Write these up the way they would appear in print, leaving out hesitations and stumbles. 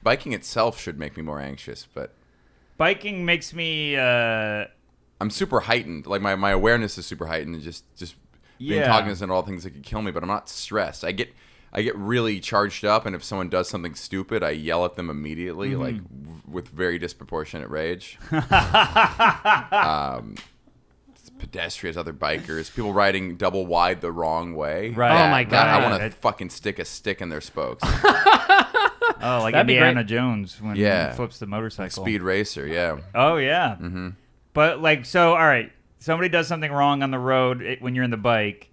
Biking itself should make me more anxious, but Biking makes me. I'm super heightened. Like my awareness is super heightened, and just being cognizant of all things that could kill me. But I'm not stressed. I get really charged up, and if someone does something stupid, I yell at them immediately, like with very disproportionate rage. Pedestrians, other bikers, people riding double wide the wrong way. Right. Oh my God. I want to fucking stick a stick in their spokes. Oh, like That'd be Indiana great. Jones when he flips the motorcycle. Speed racer, yeah. Oh, yeah. Mm-hmm. But, like, so, all right. Somebody does something wrong on the road when you're in the bike,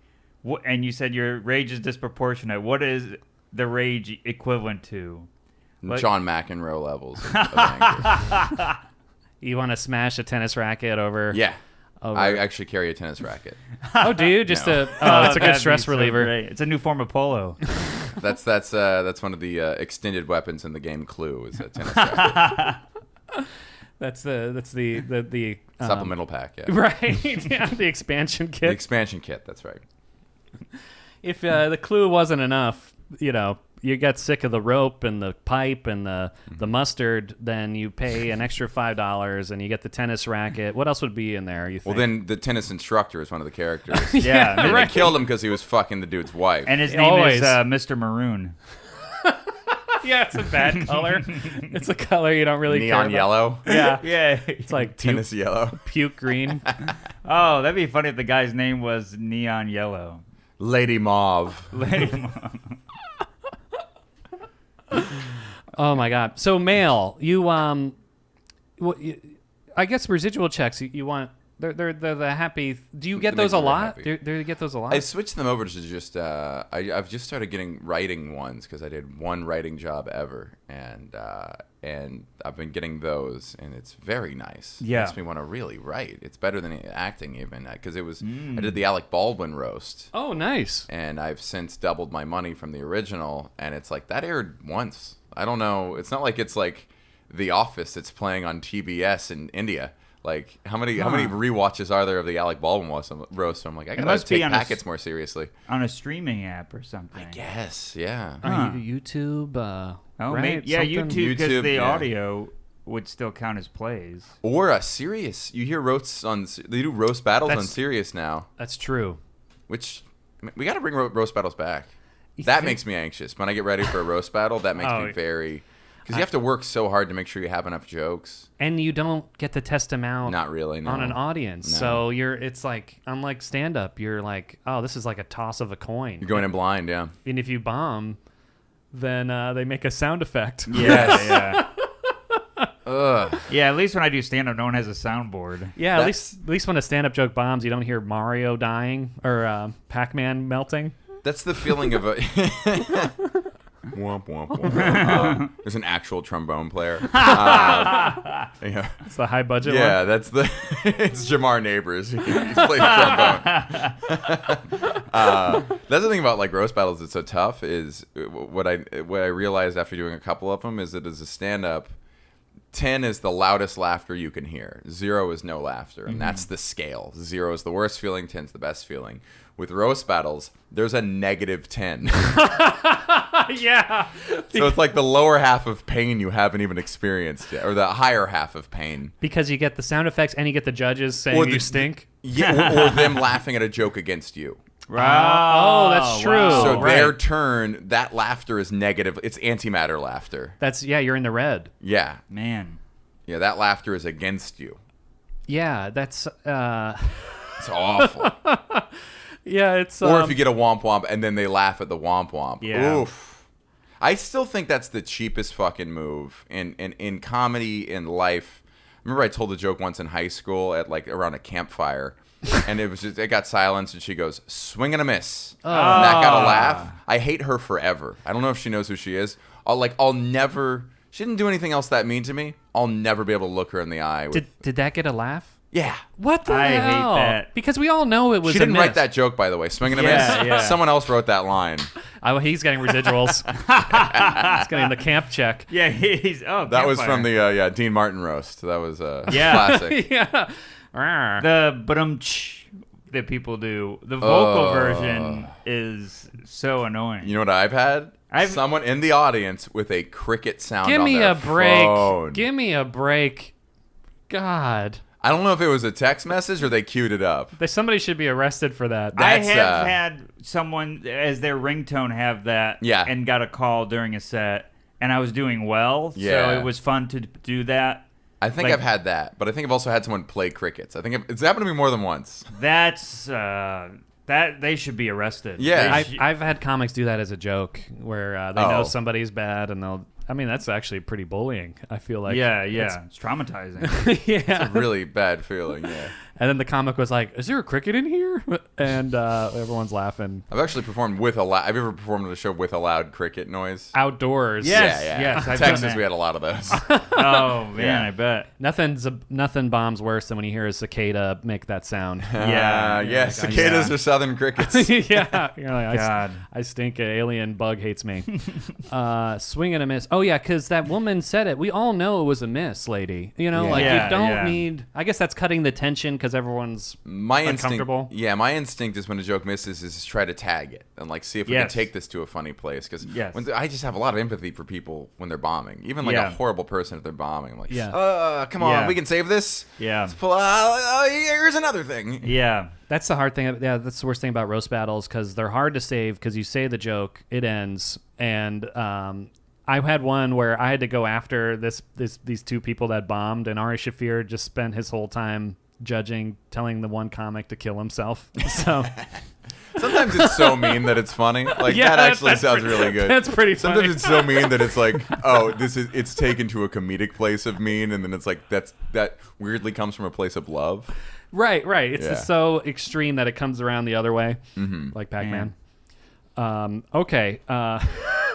and you said your rage is disproportionate. What is the rage equivalent to? John McEnroe levels of anger. You want to smash a tennis racket over? Yeah. Over. I actually carry a tennis racket. Oh, do you? Just No. it's a That'd good be stress so reliever. great. It's a new form of polo. That's one of the extended weapons in the game Clue is a tennis racket. That's the Supplemental pack, yeah. right. Yeah, the expansion The kit. expansion kit, that's right. If the clue wasn't enough, you got sick of the rope and the pipe and the mustard, then you pay an extra $5 and you get the tennis racket. What else would be in there, you think? Well, then the tennis instructor is one of the characters. Yeah. And right. they killed him because he was fucking the dude's wife. And his name Always. is Mr. Maroon. Yeah, it's a bad color. It's a color you don't really care Neon about. yellow. Yeah. Yeah. It's like Tennis yellow. puke green. Oh, that'd be funny if the guy's name was Neon Yellow. Lady Mauve. Oh my God. So mail, I guess residual checks you want. They're the happy. Do you get That those makes a me very lot? happy. Do you get those a lot? I switched them over to just, I've just started getting writing ones because I did one writing job ever. And I've been getting those, and it's very nice. Yeah. It makes me want to really write. It's better than acting even, because I did the Alec Baldwin roast. Oh, nice. And I've since doubled my money from the original, and it's like, that aired once. I don't know. It's not like it's like The Office that's playing on TBS in India. Like, how many rewatches are there of the Alec Baldwin roast? So I'm like, I gotta must be take on a packets more seriously. On a streaming app or something. I guess, yeah. Or Huh. YouTube. Oh, right? maybe, yeah, Something? YouTube, because YouTube, the yeah. audio would still count as plays. Or a Sirius. You hear roasts on. They do roast battles on That's- Sirius now, That's true. which we got to bring roast battles back. You That think- makes me anxious when I get ready for a roast battle. That makes Oh, me very. Because you have to work so hard to make sure you have enough jokes. And you don't get to test them out. Not really, no. On an audience. No. So it's like, unlike stand up, you're like, oh, this is like a toss of a coin. You're going in blind, yeah. And if you bomb, then they make a sound effect. Yeah. Ugh. Yeah, at least when I do stand-up, no one has a soundboard. Yeah, at least when a stand up joke bombs, you don't hear Mario dying or Pac-Man melting. That's the feeling of a. Womp, womp, womp. There's an actual trombone player. Yeah, It's the high budget yeah, one. that's the. It's Jamar Neighbors. He plays trombone. That's the thing about like roast battles that's so tough is what I realized after doing a couple of them is that as a stand-up, 10 is the loudest laughter you can hear. 0 is no laughter, and that's the scale. 0 is the worst feeling. 10 is the best feeling. With roast battles, there's a -10. Yeah. So it's like the lower half of pain you haven't even experienced yet, or the higher half of pain. Because you get the sound effects and you get the judges saying Or you the- stink. Yeah, or them laughing at a joke against you. Oh, that's true. So right. their turn, that laughter is negative. It's antimatter laughter. You're in the red. Yeah. Man. Yeah, that laughter is against you. Yeah, that's It's awful. yeah, it's Or if you get a womp womp and then they laugh at the womp womp. Yeah. Oof. I still think that's the cheapest fucking move in comedy, in life. I remember I told a joke once in high school at like around a campfire. And it got silence, and she goes, swing and a miss. And that got a laugh. I hate her forever. I don't know if she knows who she is. I'll never, she didn't do anything else that mean to me. I'll never be able to look her in the eye. Did that get a laugh? Yeah. What the I hell? hate that. Because we all know it was She a didn't miss. write that joke, by the way. Swing and a Yeah, miss. yeah. Someone else wrote that line. He's getting residuals. He's getting the camp check. Yeah, he's... Oh, That was campfire. from the Dean Martin roast. That was Yeah. classic. Yeah. The ba-dum-tsh that people do. The vocal version is so annoying. You know what I've had? Someone in the audience with a cricket sound Give on me their a break. phone. Give me a break. God. I don't know if it was a text message or they queued it up. Somebody should be arrested for that. I That's, have had someone as their ringtone have that and got a call during a set, and I was doing well, so it was fun to do that. I think I've had that, but I think I've also had someone play crickets. I think it's happened to me more than once. That's that they should be arrested. Yeah. I've had comics do that as a joke where they know somebody's bad and they'll. I mean, that's actually pretty bullying. I feel like. Yeah. It's traumatizing. It's a really bad feeling, yeah. And then the comic was like, "Is there a cricket in here?" And everyone's laughing. I've actually performed with a loud. Have you ever performed at a show with a loud cricket noise? Outdoors. Yes. I've Texas, done that. we had a lot of those. Oh man, I bet. Nothing bombs worse than when you hear a cicada make that sound. Yeah. Cicadas are southern crickets. Yeah. You're like, God. I stink. An alien bug hates me. Swing and a miss. Oh yeah, because that woman said it. We all know it was a miss, lady. You know, you don't need. I guess that's cutting the tension because everyone's uncomfortable. My instinct is when a joke misses is try to tag it and like see if we can take this to a funny place. Because I just have a lot of empathy for people when they're bombing, even like a horrible person if they're bombing. I'm like, come on, we can save this. Yeah. Let's pull, here's another thing. Yeah. That's the hard thing. Yeah, that's the worst thing about roast battles because they're hard to save because you say the joke, it ends, and I had one where I had to go after these two people that bombed, and Ari Shaffir just spent his whole time judging, telling the one comic to kill himself. So sometimes it's so mean that it's funny. Like that actually sounds really good. That's pretty funny. Sometimes it's so mean that it's like, it's taken to a comedic place of mean, and then it's like that weirdly comes from a place of love. Right. It's just so extreme that it comes around the other way, like Pac-Man. Okay.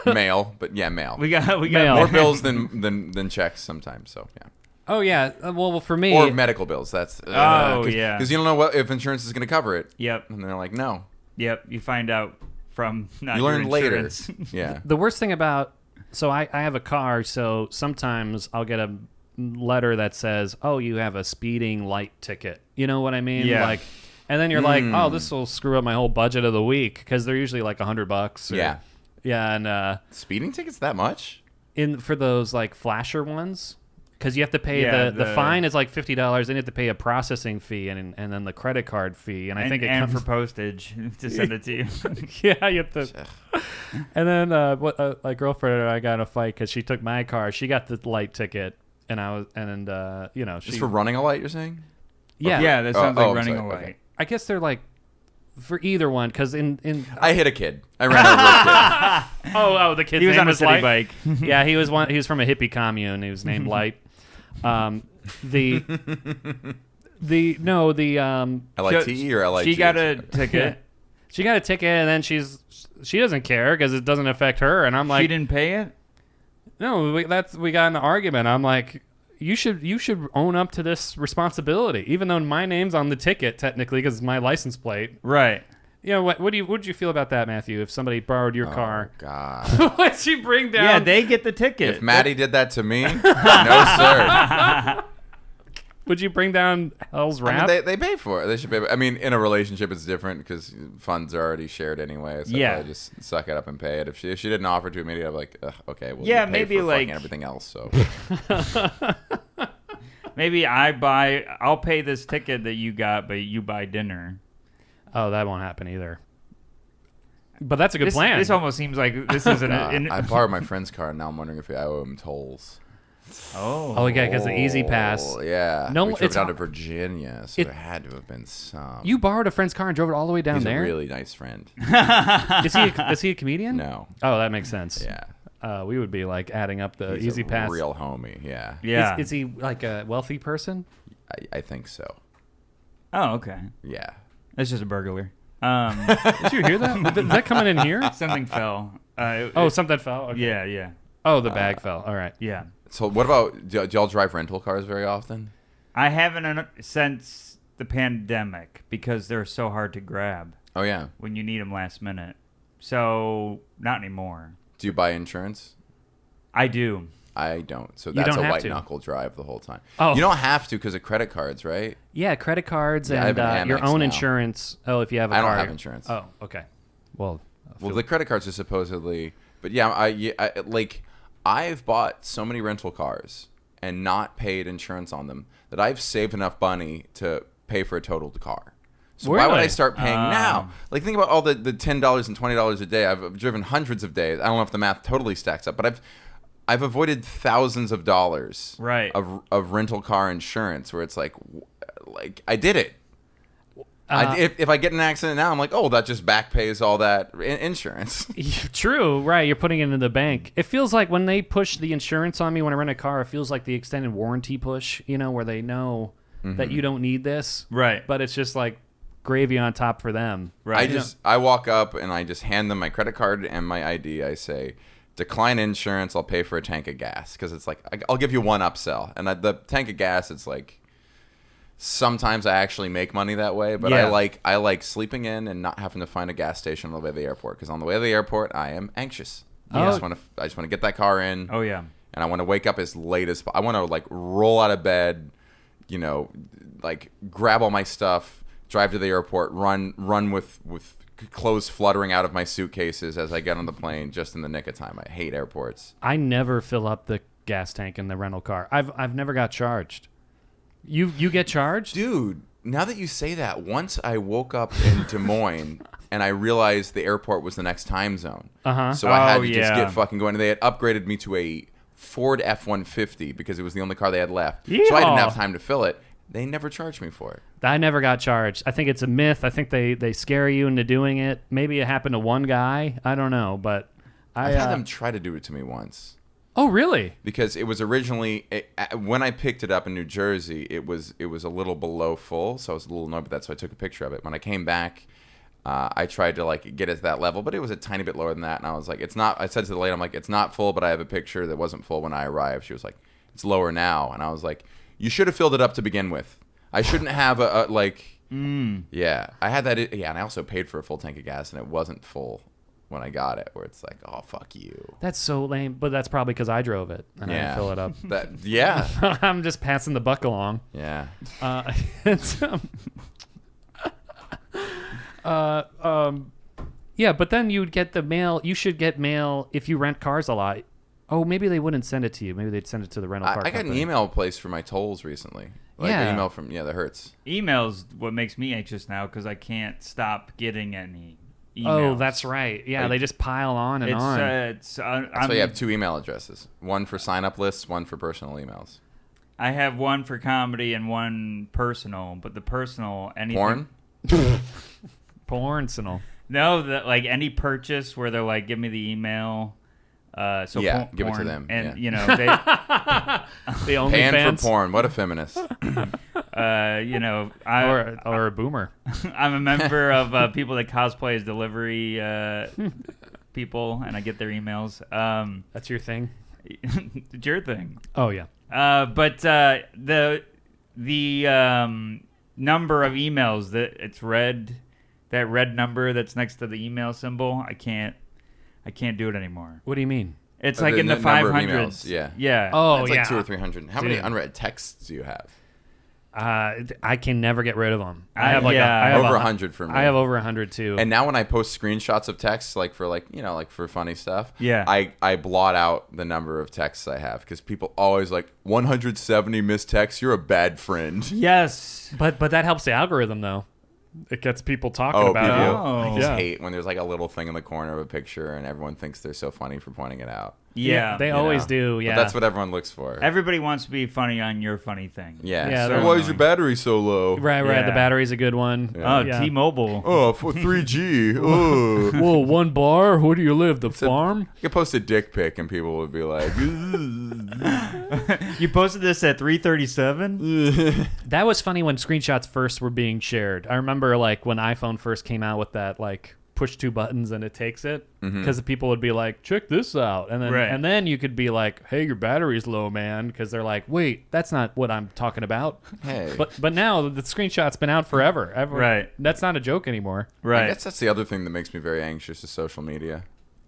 Mail, but mail. We got Mail. More bills than checks sometimes. So yeah. Oh yeah. Well, for me, or medical bills. That's because you don't know what if insurance is going to cover it. Yep. And they're like, no. Yep. You find out from not you learn your later. insurance. Yeah. The worst thing about I have a car, so sometimes I'll get a letter that says, "Oh, you have a speeding light ticket." You know what I mean? Yeah. Like, and then you're like, "Oh, this will screw up my whole budget of the week," because they're usually like $100. Yeah. Yeah, and speeding tickets that much? For those like flasher ones, because you have to pay the fine is like $50, then you have to pay a processing fee and then the credit card fee, and I think it comes for postage to send it to you. Yeah, you have to. And then my girlfriend and I got in a fight because she took my car. She got the light ticket, and I was, just for running a light. You're saying? Yeah, that sounds like running sorry. a light. Okay. I guess they're like for either one because in I hit a kid. I ran over a kid. Oh, the kid's he was name on a was city Light? bike. Yeah, he was from a hippie commune. He was named Light. The LITE or LIG? She got a ticket. She got a ticket, and then she doesn't care because it doesn't affect her. And I'm like, she didn't pay it. No, we got in an argument. I'm like, you should own up to this responsibility, even though my name's on the ticket technically because it's my license plate. Right. You know, what would you feel about that, Matthew? If somebody borrowed your car, God, would she bring down? Yeah, they get the ticket. if Maddie did that to me, no sir. Would you bring down hell's wrath? I mean, they pay for it. They should pay. I mean, in a relationship, it's different because funds are already shared anyway. So I just suck it up and pay it. If she didn't offer to me, I'd be like, ugh, okay, well, you pay maybe for like fucking everything else. So maybe I'll pay this ticket that you got, but you buy dinner. Oh, that won't happen either. But that's a good plan. This almost seems like this is I borrowed my friend's car, and now I'm wondering if I owe him tolls. Oh yeah, because the Easy Pass. Yeah. No, we drove it's down to Virginia, so there had to have been some. You borrowed a friend's car and drove it all the way down He's there? a really nice friend. Is he a comedian? No. Oh, that makes sense. Yeah. We would be like adding up the He's Easy Pass. real homie. Yeah. Yeah. Is he like a wealthy person? I think so. Oh, okay. Yeah. That's just a burglar. Did you hear that? Is that coming in here? Something fell. Something fell? Okay. Yeah. Oh, the bag fell. All right. Yeah. So what about, do y'all drive rental cars very often? I haven't since the pandemic because they're so hard to grab. Oh, yeah. When you need them last minute. So, not anymore. Do you buy insurance? I do. I don't. So that's a white knuckle drive the whole time. Oh. You don't have to because of credit cards, right? Yeah, credit cards and your own insurance. Oh, if you have a car. I don't have insurance. Oh, okay. Well, the credit cards are supposedly But yeah, like I've bought so many rental cars and not paid insurance on them that I've saved enough money to pay for a totaled car. So why would I start paying now? Like, think about all the $10 and $20 a day. I've driven hundreds of days. I don't know if the math totally stacks up, but I've avoided thousands of dollars of rental car insurance where it's like I did it. If I get in an accident now, I'm like, oh, that just back pays all that insurance. True, right. You're putting it in the bank. It feels like when they push the insurance on me when I rent a car, it feels like the extended warranty push, where they know that you don't need this. Right. But it's just like gravy on top for them. Right. I walk up and I just hand them my credit card and my ID. I say, decline insurance, I'll pay for a tank of gas. Because it's like, I'll give you one upsell. And the tank of gas, it's like, sometimes I actually make money that way, but I like sleeping in and not having to find a gas station on the way to the airport. Because on the way to the airport, I am anxious. I just want to get that car in. Oh yeah. And I want to wake up as late as I want to like roll out of bed, like grab all my stuff, drive to the airport, run with clothes fluttering out of my suitcases as I get on the plane, just in the nick of time. I hate airports. I never fill up the gas tank in the rental car. I've never got charged. You get charged? Dude, now that you say that, once I woke up in Des Moines and I realized the airport was the next time zone. So I had to just get fucking going. They had upgraded me to a Ford F-150 because it was the only car they had left. Yeehaw. So I didn't have time to fill it. They never charged me for it. I never got charged. I think it's a myth. I think they scare you into doing it. Maybe it happened to one guy. I don't know, but I've had them try to do it to me once. Oh, really? Because it was originally when I picked it up in New Jersey, it was a little below full, so I was a little annoyed with that. So I took a picture of it. When I came back, I tried to like get it to that level, but it was a tiny bit lower than that. And I was like, it's not. I said to the lady, I'm like, it's not full, but I have a picture that wasn't full when I arrived. She was like, it's lower now, and I was like, you should have filled it up to begin with. I shouldn't have a like. Yeah, I had that. Yeah, and I also paid for a full tank of gas, and it wasn't full when I got it, where it's like, oh, fuck you. That's so lame, but that's probably because I drove it and I didn't fill it up. Yeah. I'm just passing the buck along. Yeah. Yeah, but then you'd get the mail. You should get mail if you rent cars a lot. Oh, maybe they wouldn't send it to you. Maybe they'd send it to the rental car company. I got an email place for my tolls recently. An email from, that hurts. Email's what makes me anxious now because I can't stop getting any emails. Oh, that's right. Yeah, they just pile on and on. That's why you have two email addresses. One for sign-up lists, one for personal emails. I have one for comedy and one personal, but the personal, anything... Porn? Pornal. No, like any purchase where they're like, give me the email... give it to them. And, they... the only Paying fans? for porn. What a feminist. Or a boomer. I'm a member of people that cosplay as delivery people, and I get their emails. That's your thing? It's your thing. Oh, yeah. But the number of emails that it's red, that red number that's next to the email symbol, I can't do it anymore. What do you mean? It's like in the 500s. Yeah. Oh, it's yeah. like 200 or 300. How many unread texts do you have? I can never get rid of them. I have over 100 for me. I have over 100 too. And now when I post screenshots of texts, for funny stuff, yeah, I blot out the number of texts I have because people always 170 missed texts. You're a bad friend. Yes, but that helps the algorithm though. It gets people talking about people. you. I just hate when there's a little thing in the corner of a picture and everyone thinks they're so funny for pointing it out. Yeah, they always do. Yeah, but that's what everyone looks for. Everybody wants to be funny on your funny thing. Yeah. So why is your battery so low? Right. Yeah. The battery's a good one. Yeah. Oh, T-Mobile. Oh, for 3G. Oh. Whoa, 1 bar. Where do you live? The farm? You could post a dick pic and people would be like, you posted this at 3:37? That was funny when screenshots first were being shared. I remember when iPhone first came out with that push 2 buttons and it takes it, because the people would be like, check this out, and then you could be like, hey, your battery's low, man, because they're like, wait, that's not what I'm talking about. Hey, but now the screenshot's been out forever. Right, that's not a joke anymore. Right. I guess that's the other thing that makes me very anxious is social media.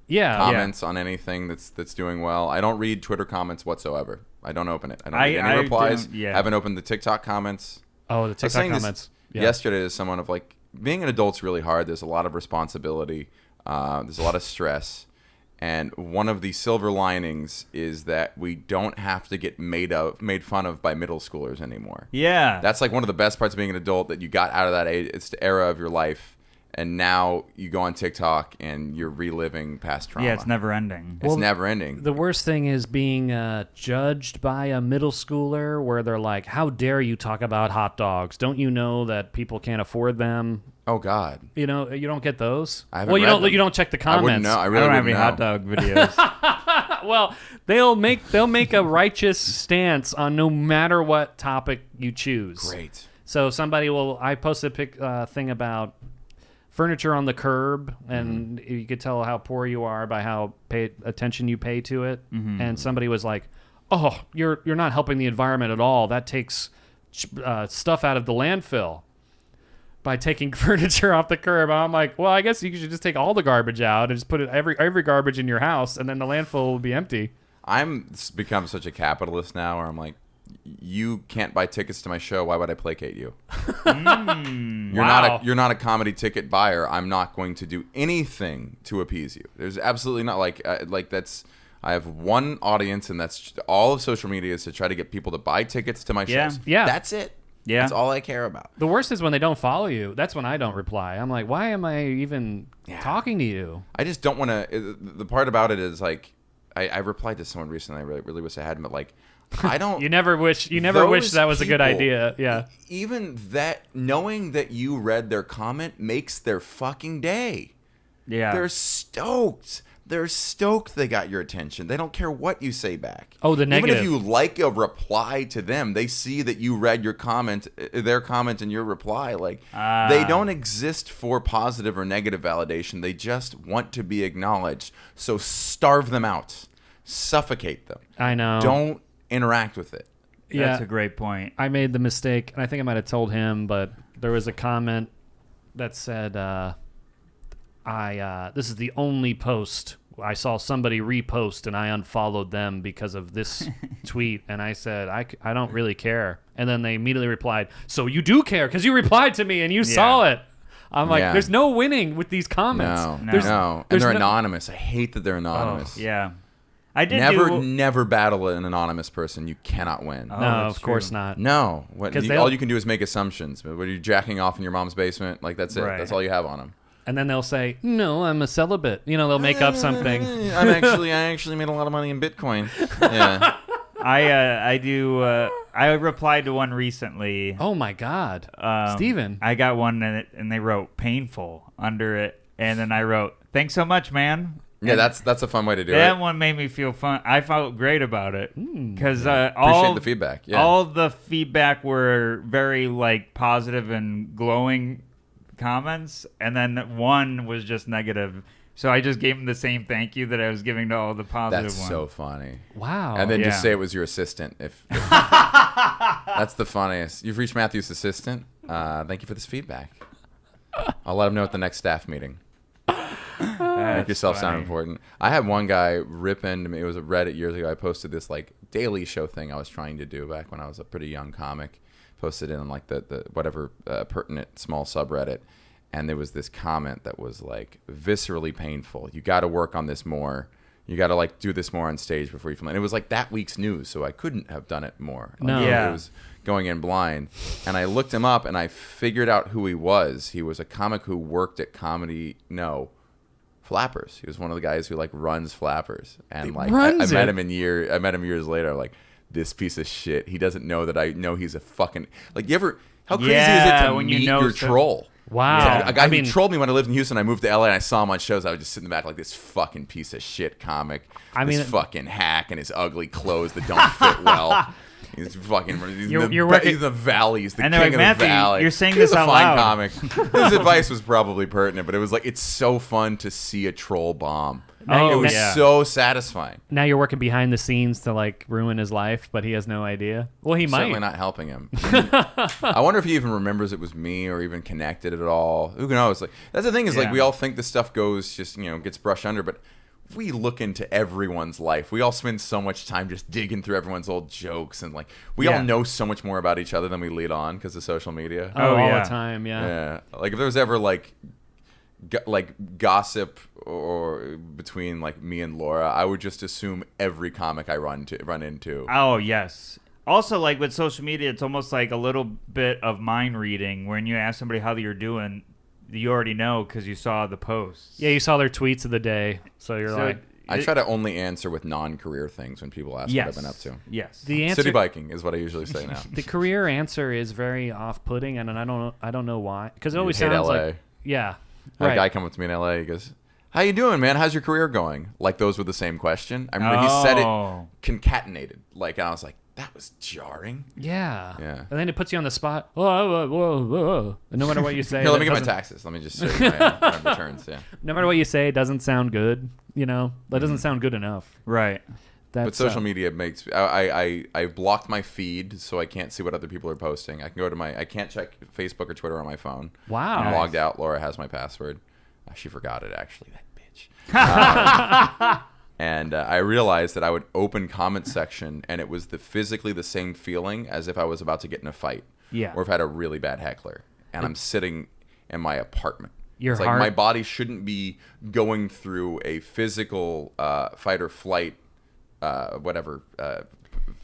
Yeah, comments on anything that's doing well. I don't read Twitter comments whatsoever. I don't open it. I don't read any replies. I haven't opened the TikTok comments. Oh, the TikTok comments. Yesterday to someone of being an adult's really hard. There's a lot of responsibility. There's a lot of stress. And one of the silver linings is that we don't have to get made fun of by middle schoolers anymore. Yeah. That's like one of the best parts of being an adult, that you got out of that age. It's the era of your life. And now you go on TikTok and you're reliving past trauma. Yeah, it's never ending. It's never ending. The worst thing is being judged by a middle schooler where they're like, how dare you talk about hot dogs? Don't you know that people can't afford them? Oh, God. You know, you don't get those? I haven't Well, read them. you don't check the comments. I wouldn't know. I I really don't have wouldn't any know. hot dog videos. Well, they'll make a righteous stance on no matter what topic you choose. Great. So I posted a thing about furniture on the curb, and you could tell how poor you are by how attention you pay to it. And somebody was like, "Oh, you're not helping the environment at all. That takes stuff out of the landfill by taking furniture off the curb." I'm like, "Well, I guess you should just take all the garbage out and just put it every garbage in your house, and then the landfill will be empty." I'm become such a capitalist now where I'm like, you can't buy tickets to my show. Why would I placate you? Wow. You're not a comedy ticket buyer. I'm not going to do anything to appease you. There's absolutely not like that's. I have one audience, and that's all of social media is to try to get people to buy tickets to my shows. Yeah. That's it. Yeah. That's all I care about. The worst is when they don't follow you. That's when I don't reply. I'm like, why am I even talking to you? I just don't want to. The part about it is like, I replied to someone recently. I really wish I hadn't, but like, I don't. You never wish that was a good people, idea. Yeah. Even that, knowing that you read their comment makes their fucking day. Yeah. They're stoked. They're stoked they got your attention. They don't care what you say back. Oh, the negative. Even if you like a reply to them, they see that you read your comment, their comment and your reply. Like, they don't exist for positive or negative validation. They just want to be acknowledged. So starve them out. Suffocate them. I know. Don't interact with it. That's a great point. I made the mistake, and I think I might have told him, but there was a comment that said, this is the only post I saw somebody repost, and I unfollowed them because of this tweet. And I said, I don't really care. And then they immediately replied, so you do care because you replied to me and you saw it. I'm like, there's no winning with these comments. No. And they're anonymous. I hate that they're anonymous. Oh, yeah. I did never battle an anonymous person. You cannot win. No, of course not. No. All you can do is make assumptions. When you're jacking off in your mom's basement, like that's it. Right. That's all you have on them. And then they'll say, no, I'm a celibate. You know, they'll make up something. I actually made a lot of money in Bitcoin. Yeah. I replied to one recently. Oh my God. Steven. I got one and they wrote painful under it. And then I wrote, thanks so much, man. Yeah, that's a fun way to do it. That one made me feel fun. I felt great about it because appreciate the feedback. Yeah. All the feedback were very like positive and glowing comments, and then one was just negative. So I just gave him the same thank you that I was giving to all the positive ones. That's so funny. Wow. And then just say it was your assistant. If that's the funniest. You've reached Matthew's assistant. Thank you for this feedback. I'll let him know at the next staff meeting. Make yourself sound important. I had one guy rip into me. It was a Reddit years ago. I posted this like daily show thing I was trying to do back when I was a pretty young comic. Posted it on like the whatever pertinent small subreddit, and there was this comment that was like viscerally painful. You got to work on this more. You got to like do this more on stage before you film. And it was like that week's news, so I couldn't have done it more. No. It was going in blind. And I looked him up and I figured out who he was. He was a comic who worked at Flappers. He was one of the guys who like runs Flappers. And like I met him years later. Like, this piece of shit. He doesn't know that I know he's a fucking like. You ever? How crazy is it to meet your troll? Wow. A guy who trolled me when I lived in Houston. I moved to LA and I saw him on shows. I would just sit in the back like this fucking piece of shit comic. This fucking hack and his ugly clothes that don't fit well. He's fucking. He's the valley. He's the king like, of the Matthew, valley. You're saying He's this out fine loud. Comic. His advice was probably pertinent, but it was like it's so fun to see a troll bomb. It was so satisfying. Now you're working behind the scenes to like ruin his life, but he has no idea. Well, he might. Certainly not helping him. I wonder if he even remembers it was me or even connected at all. Who knows? Like that's the thing is like we all think this stuff goes just gets brushed under, but we look into everyone's life. We all spend so much time just digging through everyone's old jokes, and like we all know so much more about each other than we lead on because of social media. All the time. Yeah. Like if there was ever like gossip or between like me and Laura, I would just assume every comic I run into. Oh, yes. Also, like with social media, it's almost like a little bit of mind reading. When you ask somebody how you're doing, you already know because you saw the posts. Yeah, you saw their tweets of the day, so you're like... I try to only answer with non-career things when people ask what I've been up to. Yes. The answer, City biking is what I usually say now. the career answer is very off-putting, and I don't know why. Because it always hate sounds LA. like... Yeah. I had Right. a guy come up to me in LA. He goes, "How you doing, man? How's your career going?" Like those were the same question. I remember he said it concatenated. Like, and I was like, that was jarring. Yeah. Yeah. And then it puts you on the spot. And no matter what you say... Here, let me it get my doesn't- taxes. Let me just show you my returns. Yeah. No matter what you say, it doesn't sound good. You know? That doesn't sound good enough. Right. That's, But social media makes I blocked my feed so I can't see what other people are posting. I can go to I can't check Facebook or Twitter on my phone. Wow. I'm logged out. Laura has my password. She forgot it actually. That bitch. And I realized that I would open comment section and it was physically the same feeling as if I was about to get in a fight. Yeah. Or if I had a really bad heckler and I'm sitting in my apartment. Your It's like heart- my body shouldn't be going through a physical fight or flight,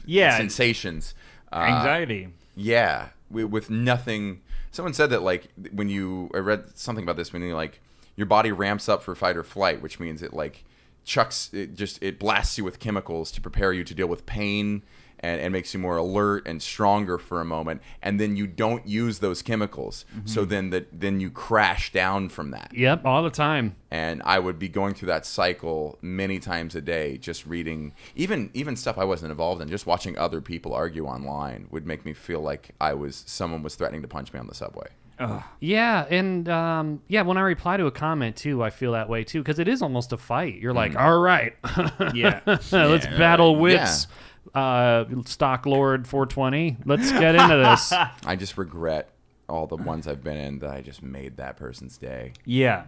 sensations. Anxiety. Yeah, with nothing. Someone said that like I read something about this when your body ramps up for fight or flight, which means it like it blasts you with chemicals to prepare you to deal with pain and makes you more alert and stronger for a moment, and then you don't use those chemicals, so then you crash down from that. Yep, all the time. And I would be going through that cycle many times a day, just reading, even stuff I wasn't involved in. Just watching other people argue online would make me feel like someone was threatening to punch me on the subway. Yeah, and when I reply to a comment too, I feel that way too, because it is almost a fight. You're like, all right, Yeah. let's battle wits, Stock Lord 420. Let's get into this. I just regret all the ones I've been in that I just made that person's day. Yeah.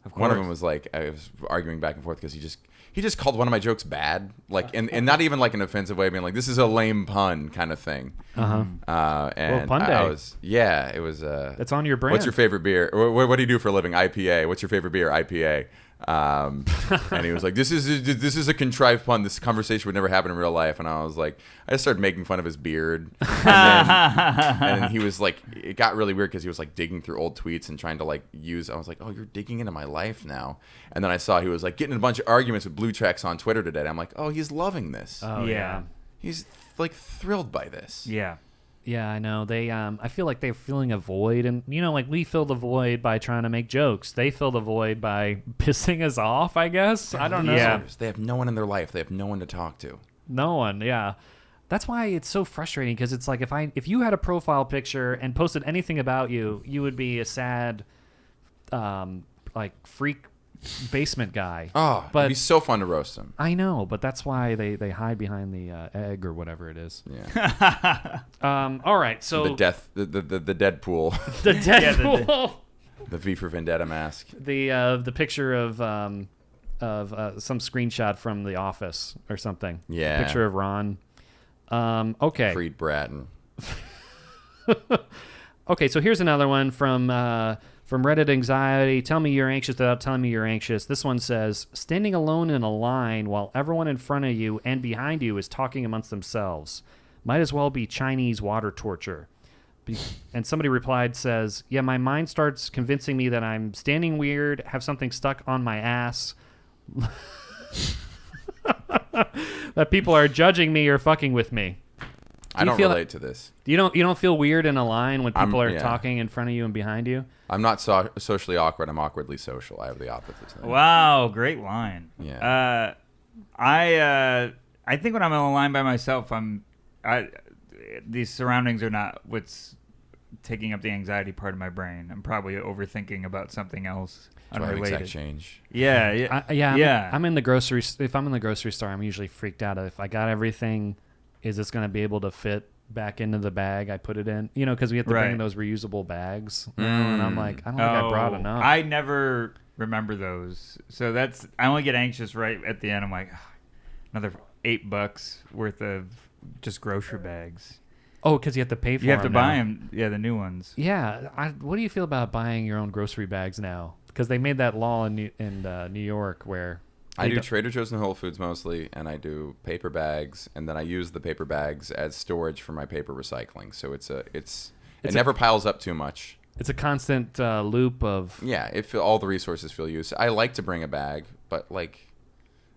Of course. One of them was like, I was arguing back and forth because he just called one of my jokes bad, like, and not even like an offensive way of being like, this is a lame pun kind of thing. And pun day. It was. That's on your brand. What's your favorite beer? What do you do for a living? IPA. What's your favorite beer? IPA. And he was like, this is a contrived pun. This conversation would never happen in real life. And I was like, I just started making fun of his beard. And then he was like, it got really weird because he was like digging through old tweets and trying to like I was like, oh, you're digging into my life now. And then I saw he was like getting in a bunch of arguments with blue checks on Twitter today. And I'm like, oh, he's loving this. Oh, yeah. He's like thrilled by this. Yeah. Yeah, I know. They, I feel like they're filling a void, and like we fill the void by trying to make jokes. They fill the void by pissing us off, I guess. I don't know. Yeah. They have no one in their life. They have no one to talk to. No one. Yeah, that's why it's so frustrating. Because it's like if you had a profile picture and posted anything about you, you would be a sad, like freak basement guy. Oh, but it'd be so fun to roast him. I know, but that's why they hide behind the egg or whatever it is. Yeah. All right, so the Deadpool, the Deadpool, the V for Vendetta mask. the picture of some screenshot from The Office or something. Yeah. Picture of Ron. Okay. Creed Bratton. Okay, so here's another one from Reddit Anxiety. Tell me you're anxious without telling me you're anxious. This one says, standing alone in a line while everyone in front of you and behind you is talking amongst themselves. Might as well be Chinese water torture. And somebody replied, says, yeah, my mind starts convincing me that I'm standing weird, have something stuck on my ass, that people are judging me or fucking with me. I don't relate to this. You don't feel weird in a line when people are yeah. talking in front of you and behind you? I'm not socially awkward. I'm awkwardly social. I have the opposite thing. Wow, great line. Yeah. I think when I'm in a line by myself, these surroundings are not what's taking up the anxiety part of my brain. I'm probably overthinking about something else unrelated. Exact change. Yeah. I'm in the grocery. If I'm in the grocery store, I'm usually freaked out. If I got everything, is this going to be able to fit back into the bag I put it in? Because we have to bring those reusable bags. And I'm like, I don't think I brought enough. I never remember those. So I only get anxious right at the end. I'm like, another $8 worth of just grocery bags. Oh, because you have to pay for them. You have to buy them. Yeah, the new ones. Yeah. What do you feel about buying your own grocery bags now? because they made that law in New York where I do Trader Joe's and Whole Foods mostly, and I do paper bags, and then I use the paper bags as storage for my paper recycling. So it never piles up too much. It's a constant loop of... Yeah, all the resources feel used. I like to bring a bag, but like,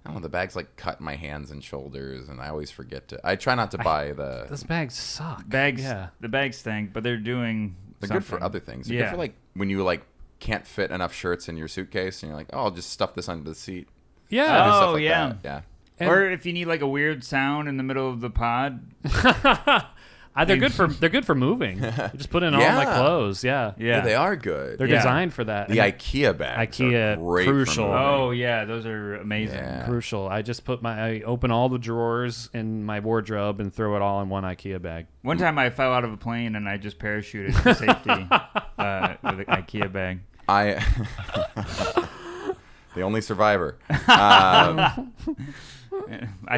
I don't know, the bags like cut my hands and shoulders, and I always forget to. I try not to buy the... Those bags suck. The bags stink, but they're doing They're something. good for other things. They're good for like when you like can't fit enough shirts in your suitcase, and you're like, oh, I'll just stuff this under the seat. Yeah. Oh, Like yeah. Yeah. Or if you need like a weird sound in the middle of the pod. They're good for moving. You just put in all my clothes. Yeah. Yeah, they are good. They're designed for that. The IKEA bags are great crucial. for moving. Oh yeah, those are amazing. Yeah. Crucial. I just I open all the drawers in my wardrobe and throw it all in one IKEA bag. One time I fell out of a plane and I just parachuted to safety with an IKEA bag. The only survivor. I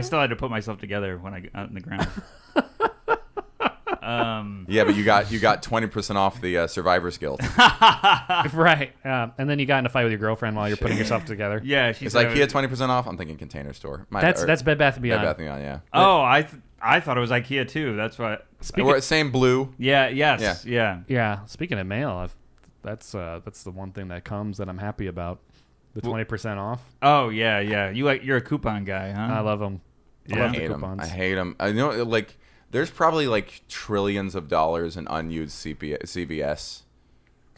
still had to put myself together when I got out on the ground. Yeah, but you got 20% off the survivor's guilt. Right. And then you got in a fight with your girlfriend while you're putting yourself together. Yeah, Is IKEA 20% off? I'm thinking Container Store. That's Bed Bath & Beyond. Bed Bath & Beyond, yeah. Oh, I thought it was IKEA too. That's what. Same blue. Yeah. Yes. Yeah. Yeah. Speaking of mail, that's the one thing that comes that I'm happy about. The 20% off. Oh yeah. You're a coupon guy, huh? I love them. Yeah. I love I the hate them. coupons. I hate them. I know, like, there's probably like trillions of dollars in unused CVS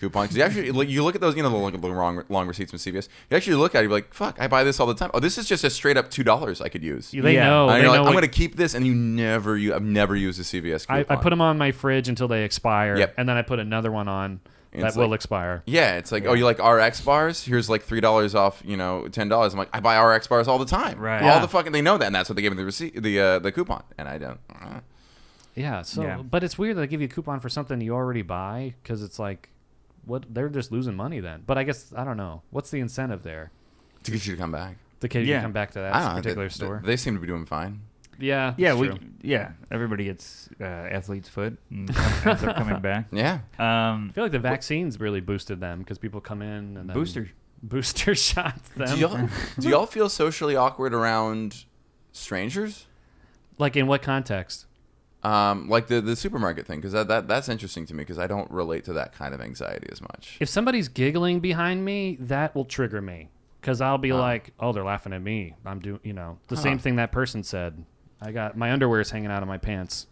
coupons. You actually, you look at those, the long receipts from CVS. You actually look at it, you're like, fuck, I buy this all the time. Oh, this is just a straight up $2 I could use. They know. And They you're like, know I'm going to keep this, and I've never used a CVS coupon. I put them on my fridge until they expire, Yep. and then I put another one on that will expire. Yeah, it's like, oh, you like RX bars? Here's like $3 off, $10. I'm like, I buy RX bars all the time. Right. All the fucking, they know that, and that's what they gave me the receipt, the coupon, and I don't. Yeah. So, but it's weird that they give you a coupon for something you already buy because it's like, what? They're just losing money then. But I guess I don't know. What's the incentive there? To get you to come back. To get you to come back to I that don't know, particular store. They seem to be doing fine. Yeah. Yeah. True. Everybody gets athlete's foot and ends up coming back. Yeah. I feel like the vaccines really boosted them because people come in and then booster shots them. Do y'all feel socially awkward around strangers? Like in what context? Like the supermarket thing, because that's interesting to me because I don't relate to that kind of anxiety as much. If somebody's giggling behind me, that will trigger me because I'll be like, oh, they're laughing at me. I'm doing, the same thing that person said. I got my underwear's hanging out of my pants.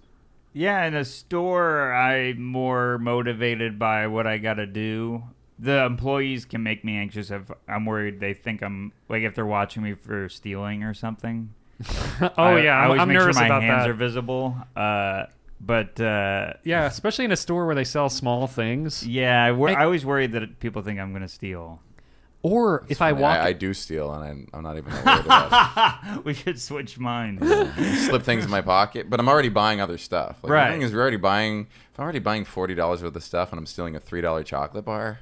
Yeah, in a store, I'm more motivated by what I got to do. The employees can make me anxious if I'm worried they think I'm, like, if they're watching me for stealing or something. I always I'm make nervous sure my about hands that. are visible. Yeah, especially in a store where they sell small things. Yeah, I always worry that people think I'm going to steal. Or if I walk... I do steal, and I'm not even worried about it. We should switch minds. Slip things in my pocket, but I'm already buying other stuff. Like, Right. The thing is, if I'm already buying $40 worth of stuff and I'm stealing a $3 chocolate bar,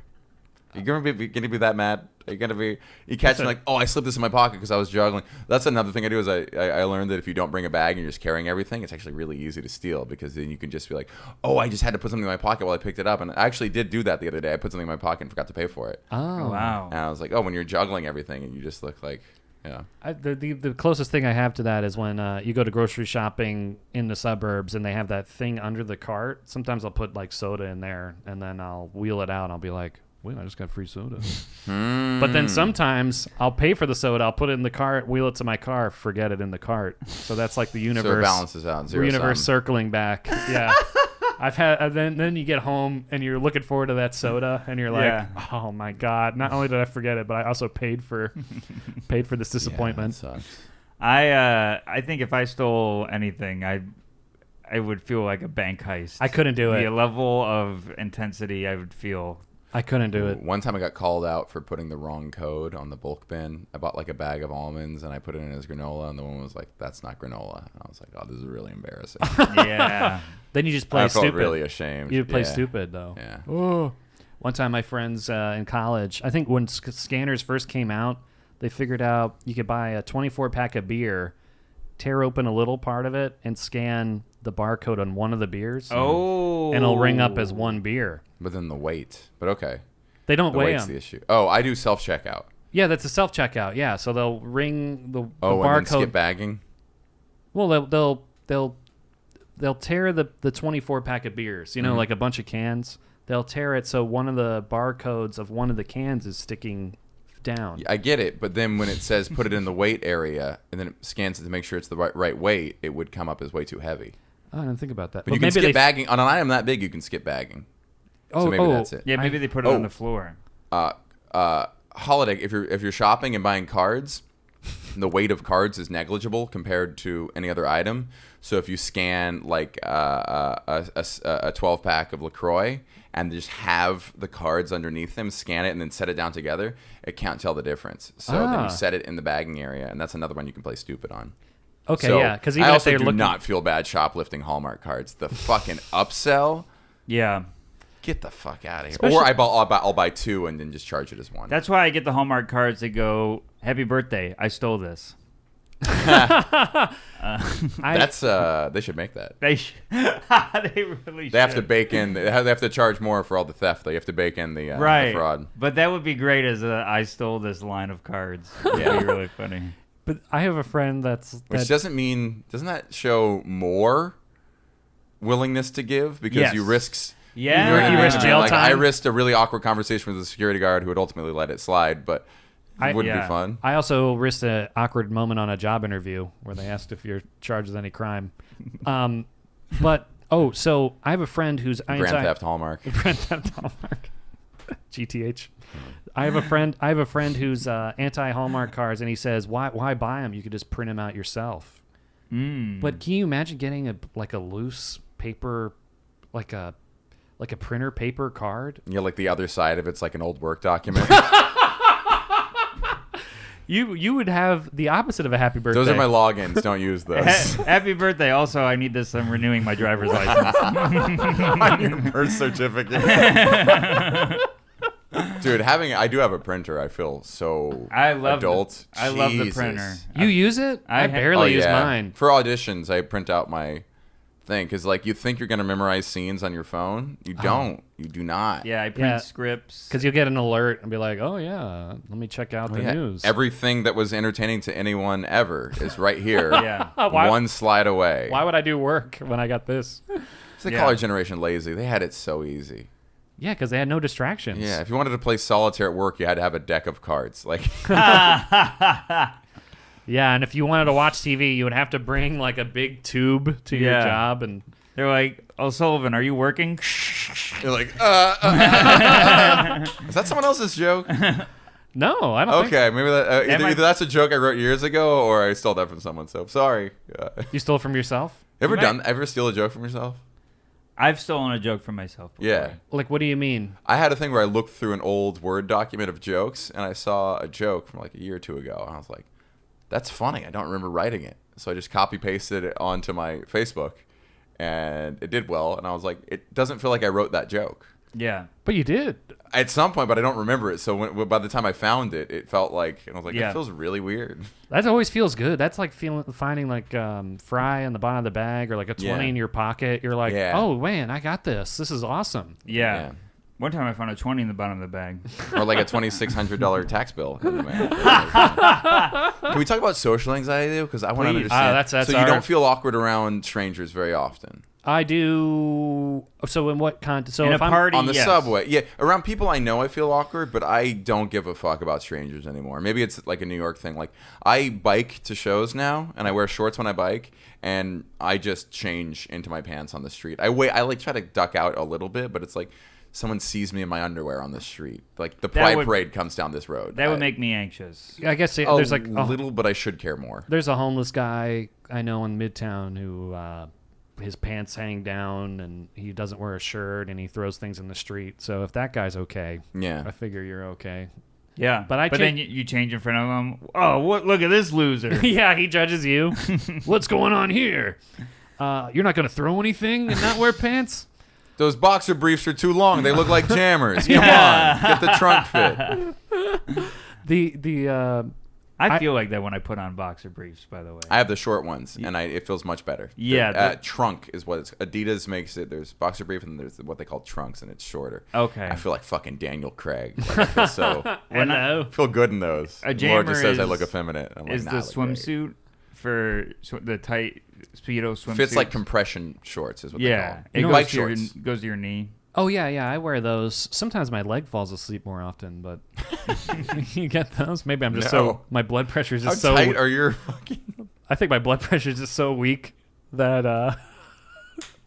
you're gonna be that mad? Are you gonna be? You catch me like, oh, I slipped this in my pocket because I was juggling. That's another thing I do is I learned that if you don't bring a bag and you're just carrying everything, it's actually really easy to steal because then you can just be like, oh, I just had to put something in my pocket while I picked it up, and I actually did do that the other day. I put something in my pocket and forgot to pay for it. Oh, wow. And I was like, oh, when you're juggling everything and you just look like, yeah. The closest thing I have to that is when you go to grocery shopping in the suburbs and they have that thing under the cart. Sometimes I'll put like soda in there and then I'll wheel it out and I'll be like, wait, I just got free soda. But then sometimes I'll pay for the soda. I'll put it in the cart, wheel it to my car, forget it in the cart. So that's like the universe. So it balances out. Universe circling back. Yeah. I've had then you get home and you're looking forward to that soda and you're like, oh my god! Not only did I forget it, but I also paid for this disappointment. Yeah, I think if I stole anything, I would feel like a bank heist. I couldn't do it. The level of intensity I would feel. I couldn't do it. One time I got called out for putting the wrong code on the bulk bin. I bought like a bag of almonds and I put it in as granola, and the woman was like, "That's not granola." And I was like, "Oh, this is really embarrassing." Yeah. Then you just play stupid. I felt really ashamed. You play stupid though. Yeah. Oh. One time, my friends in college, I think when scanners first came out, they figured out you could buy a 24-pack of beer, tear open a little part of it, and scan the barcode on one of the beers. Oh. And it'll ring up as one beer. But then the weight. But okay. They don't The weigh weight's them. the issue. Oh, I do self checkout. Yeah, that's a self checkout. Yeah, so they'll ring the Oh, and then barcode. skip bagging. Well, they'll tear the 24 pack of beers. You know, like a bunch of cans. They'll tear it so one of the barcodes of one of the cans is sticking down. I get it, but then when it says put it in the weight area and then it scans it to make sure it's the right weight, it would come up as way too heavy. Oh, I didn't think about that. But you can skip bagging on an item that big. You can skip bagging. So maybe that's it. Yeah, maybe they put it on the floor. Holiday. If you're shopping and buying cards, the weight of cards is negligible compared to any other item. So if you scan like a 12 pack of LaCroix and just have the cards underneath them, scan it and then set it down together, it can't tell the difference. So then you set it in the bagging area, and that's another one you can play stupid on. Okay, so yeah, because I even if also they're do looking, not feel bad shoplifting Hallmark cards. The fucking upsell. Yeah. Get the fuck out of here. Especially- Or I'll buy two and then just charge it as one. That's why I get the Hallmark cards that go, "Happy birthday, I stole this." That's they should make that. They they really should. They have to bake in. They have to charge more for all the theft. They have to bake in the right. fraud. But that would be great as a "I stole this" line of cards. It would be really funny. but I have a friend Which doesn't that show more willingness to give because Yes. you risk. Yeah. You know what I You mean? risk jail Like, I time. risked a really awkward conversation with the security guard who would ultimately let it slide, but it wouldn't be fun. I also risked an awkward moment on a job interview where they asked if you're charged with any crime. So I have a friend who's Grand Theft Hallmark. Grand Theft Hallmark. GTH. I have a friend who's anti Hallmark cards, and he says, "Why buy them? You could just print them out yourself." But can you imagine getting a loose paper, like a printer paper card? Yeah, like the other side of it's like an old work document. You would have the opposite of a happy birthday. Those are my logins. Don't use those. Happy birthday. Also, I need this. I'm renewing my driver's license. On your birth certificate. Dude, I do have a printer. I feel so adult. I love the Jesus. printer. You use it? I barely use mine. For auditions, I print out my thing because, like, you think you're gonna memorize scenes on your phone. You don't. You do not. Yeah, I print scripts. Because you'll get an alert and be like, "Oh yeah, let me check out the news." Everything that was entertaining to anyone ever is right here. Yeah. One slide away. Why would I do work when I got this? They call our generation lazy. They had it so easy. Yeah, because they had no distractions. Yeah, if you wanted to play solitaire at work, you had to have a deck of cards. Like, Yeah, and if you wanted to watch TV, you would have to bring like a big tube to your job, and they're like, "Oh, Sullivan, are you working?" you're like, Is that someone else's joke? no, I don't. Okay, maybe that Am I- either that's a joke I wrote years ago, or I stole that from someone. So sorry. think you stole it from yourself. Ever steal a joke from yourself? I've stolen a joke from myself before. Yeah. Like, what do you mean? I had a thing where I looked through an old Word document of jokes, and I saw a joke from like a year or two ago, and I was like, "That's funny. I don't remember writing it." So I just copy pasted it onto my Facebook, and it did well. And I was like, "It doesn't feel like I wrote that joke." Yeah. But you did. At some point, but I don't remember it. So by the time I found it, it felt like, and I was like, Yeah. "It feels really weird." That always feels good. That's like finding like fry in the bottom of the bag or like a 20 in your pocket. You're like, "Oh man, I got this. This is awesome." Yeah. One time I found a 20 in the bottom of the bag. Or like a $2,600 tax bill in the mail. Can we talk about social anxiety though? Because I want to Please. understand. That's so you don't feel awkward around strangers very often. I do. So in what context? So In if a I'm party, On the yes. subway, yeah, around people I know I feel awkward, but I don't give a fuck about strangers anymore. Maybe it's like a New York thing. Like I bike to shows now, and I wear shorts when I bike, and I just change into my pants on the street. I like try to duck out a little bit, but it's like someone sees me in my underwear on the street. Like the Pride Parade comes down this road. That would make me anxious. I guess a there's like little, but I should care more. There's a homeless guy I know in Midtown who his pants hang down and he doesn't wear a shirt and he throws things in the street. So if that guy's okay, Yeah. I figure you're okay. Yeah. But then you change in front of them. Oh, what? Look at this loser. Yeah, he judges you. What's going on here? You're not going to throw anything and not wear pants? Those boxer briefs are too long. They look like jammers. Come on, get the trunk fit. I feel like that when I put on boxer briefs, by the way. I have the short ones, and it feels much better. Yeah. Trunk is what Adidas makes it. There's boxer brief, and there's what they call trunks, and it's shorter. Okay. I feel like fucking Daniel Craig. Like, I feel so Hello. feel good in those. A Laura just says I jammer look effeminate. I'm is like, nah, the I look great. swimsuit for the tight Speedo swimsuit. Fits like compression shorts is what they call Yeah. them. It Bike goes to, your, shorts. goes to your knee. Oh yeah, I wear those. Sometimes my leg falls asleep more often, but you get those. Maybe I'm just No. my blood pressure is How just so. tight are your fucking... I think my blood pressure is just so weak that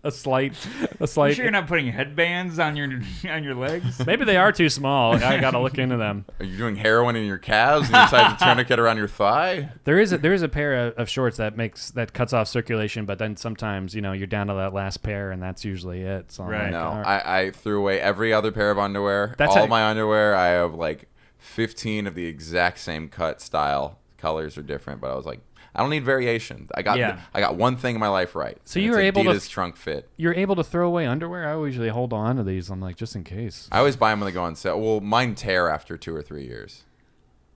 a slight. You sure you're not putting headbands on your legs? Maybe they are too small. I gotta look into them. Are you doing heroin in your calves and you decide to tourniquet around your thigh? There is a pair of shorts that cuts off circulation, but then sometimes you're down to that last pair, and that's usually it. So I'm Right. like, No, all right. I threw away every other pair of underwear. That's all how- my underwear, I have like 15 of the exact same cut style. Colors are different, but I was like, I don't need variation. I got one thing in my life right. So and you it's were able to Adidas trunk fit. You're able to throw away underwear. I usually hold on to these. I'm like, just in case. I always buy them when they go on sale. Well, mine tear after 2 or 3 years.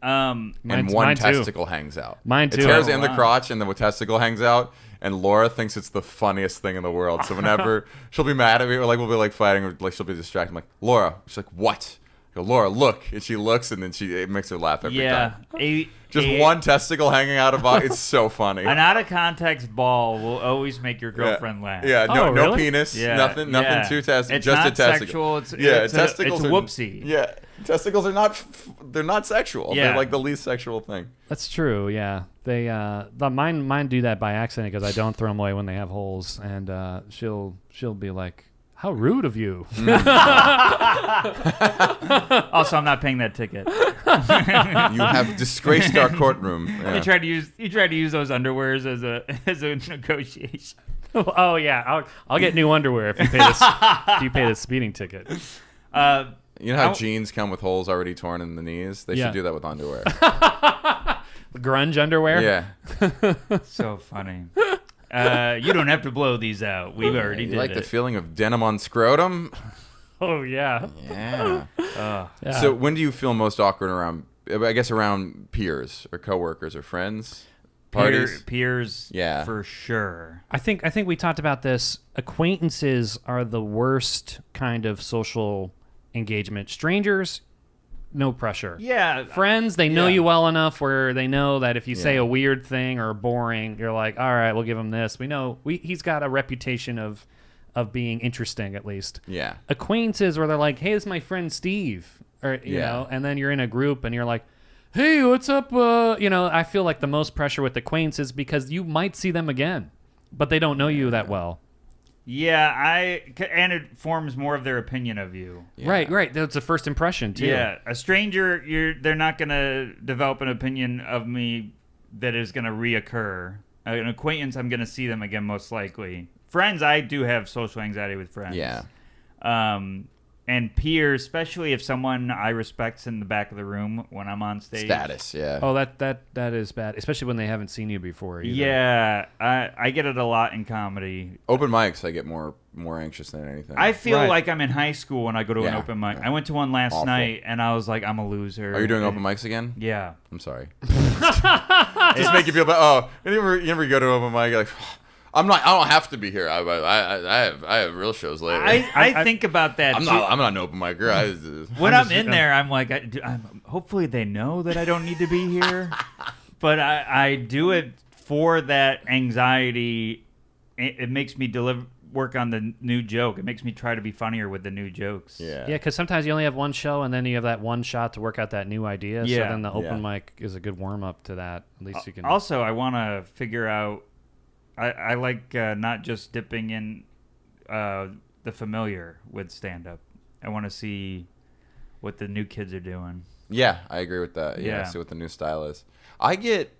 And Mine one too. testicle hangs out. Mine too. It tears Oh, in the wow. crotch and the testicle hangs out. And Laura thinks it's the funniest thing in the world. So whenever she'll be mad at me, or like we'll be like fighting, or like she'll be distracted. I'm like, Laura. She's like, what? I go, Laura, look. And she looks, and then it makes her laugh every time. Just one testicle hanging out of it. It's so funny. An out of context ball will always make your girlfriend laugh. Yeah, no, Oh, no really? penis, Yeah, nothing yeah. too testicles, It's just not a testicle. sexual. It's testicles it's are whoopsie. Yeah, testicles are they're not sexual. Yeah. They're like the least sexual thing. That's true. Yeah, they mine do that by accident because I don't throw them away when they have holes, and she'll be like, "How rude of you." Also, I'm not paying that ticket. You have disgraced our courtroom. Yeah. You tried to use those underwears as a negotiation. Oh yeah, I'll get new underwear if you pay this if you pay the speeding ticket. You know how jeans come with holes already torn in the knees? They Yeah. should do that with underwear. Grunge underwear. Yeah. So funny. You don't have to blow these out. We've already You did like it. the feeling of denim on scrotum? Oh yeah. Yeah. Yeah. So when do you feel most awkward around, I guess, around peers or coworkers or friends? Parties? Peers, Yeah. for sure. I think we talked about this. Acquaintances are the worst kind of social engagement. Strangers, no pressure. Yeah, Friends, they know Yeah. you well enough where they know that if you say Yeah. a weird thing or boring, you're like, all right, we'll give him this. We know he's got a reputation of being interesting at least. Yeah. Acquaintances where they're like, hey, this is my friend Steve, or you Yeah. know, and then you're in a group and you're like, hey, what's up? I feel like the most pressure with acquaintances because you might see them again, but they don't know you that well. yeah. And it forms more of their opinion of you. Yeah. Right. That's a first impression too. Yeah, a stranger, they're not gonna develop an opinion of me that is gonna reoccur. An acquaintance, I'm gonna see them again most likely. Friends, I do have social anxiety with friends. Yeah. And peers, especially if someone I respect's in the back of the room when I'm on stage. Status, yeah. Oh, that is bad, especially when they haven't seen you before. Either. Yeah, I get it a lot in comedy. Open mics, I get more anxious than anything. I feel Right. like I'm in high school when I go to an Yeah, open mic. yeah. I went to one last Awful. night, and I was like, I'm a loser. Are you doing open mics again? Yeah. I'm sorry. Just make you feel bad. Oh, you never go to open mic, you're like, I don't have to be here. I have real shows later. I think about that I'm too. not an open micer. When I'm in there, I'm like, hopefully they know that I don't need to be here. But I do it for that anxiety. It makes me work on the new joke. It makes me try to be funnier with the new jokes. Yeah. Yeah, because sometimes you only have one show, and then you have that one shot to work out that new idea. So Yeah. then the open Yeah. mic is a good warm up to that. At least you can. Also, I want to figure out. I like not just dipping in the familiar with stand up. I want to see what the new kids are doing. Yeah, I agree with that. Yeah, Yeah. see what the new style is. I get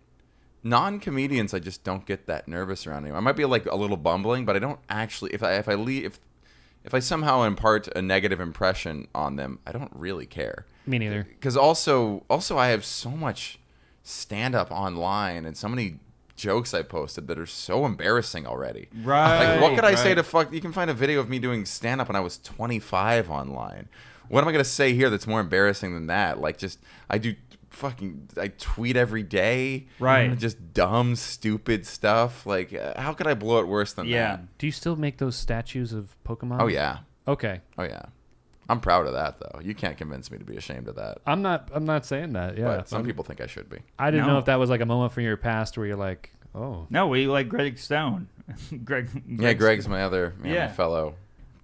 non-comedians. I just don't get that nervous around anymore. I might be like a little bumbling, but I don't actually. If I somehow impart a negative impression on them, I don't really care. Me neither. Because also I have so much stand-up online and so many jokes I posted that are so embarrassing already. Right. Like, what could I say to fuck? You can find a video of me doing stand-up when I was 25 online. What am I going to say here that's more embarrassing than that? Like, just, I do I tweet every day. Right. Just dumb, stupid stuff. Like, how could I blow it worse than that? Do you still make those statues of Pokemon? Oh, yeah. Okay. Oh, yeah. I'm proud of that, though. You can't convince me to be ashamed of that. I'm not saying that. Yeah. But some people think I should be. I didn't No. know if that was like a moment from your past where you're like, oh. No, we like Greg Stone. Greg's my other, my Yeah. fellow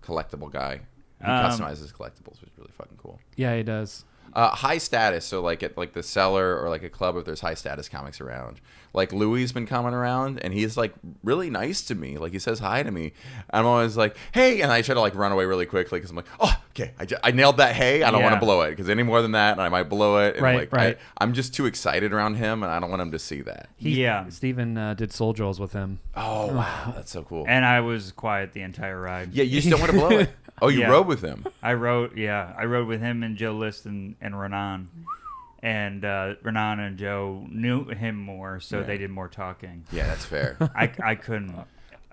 collectible guy. He Um, customizes collectibles, which is really fucking cool. Yeah, he does. High status, so like at like the cellar or like a club if there's high status comics around. Like Louis's been coming around and he's like really nice to me. Like he says hi to me. I'm always like, hey, and I try to like run away really quickly because I'm like, oh, okay, I nailed that hey. I don't want Yeah. to blow it because any more than that, I might blow it. And Right, right. I'm just too excited around him and I don't want him to see that. Steven did Soul Joel's with him. Oh wow, that's so cool. And I was quiet the entire ride. Yeah, you just don't want to blow it. Oh, you Yeah. rode with him. I rode with him and Joe List and Renan. And Renan and Joe knew him more, so Yeah. they did more talking. Yeah, that's fair. I couldn't.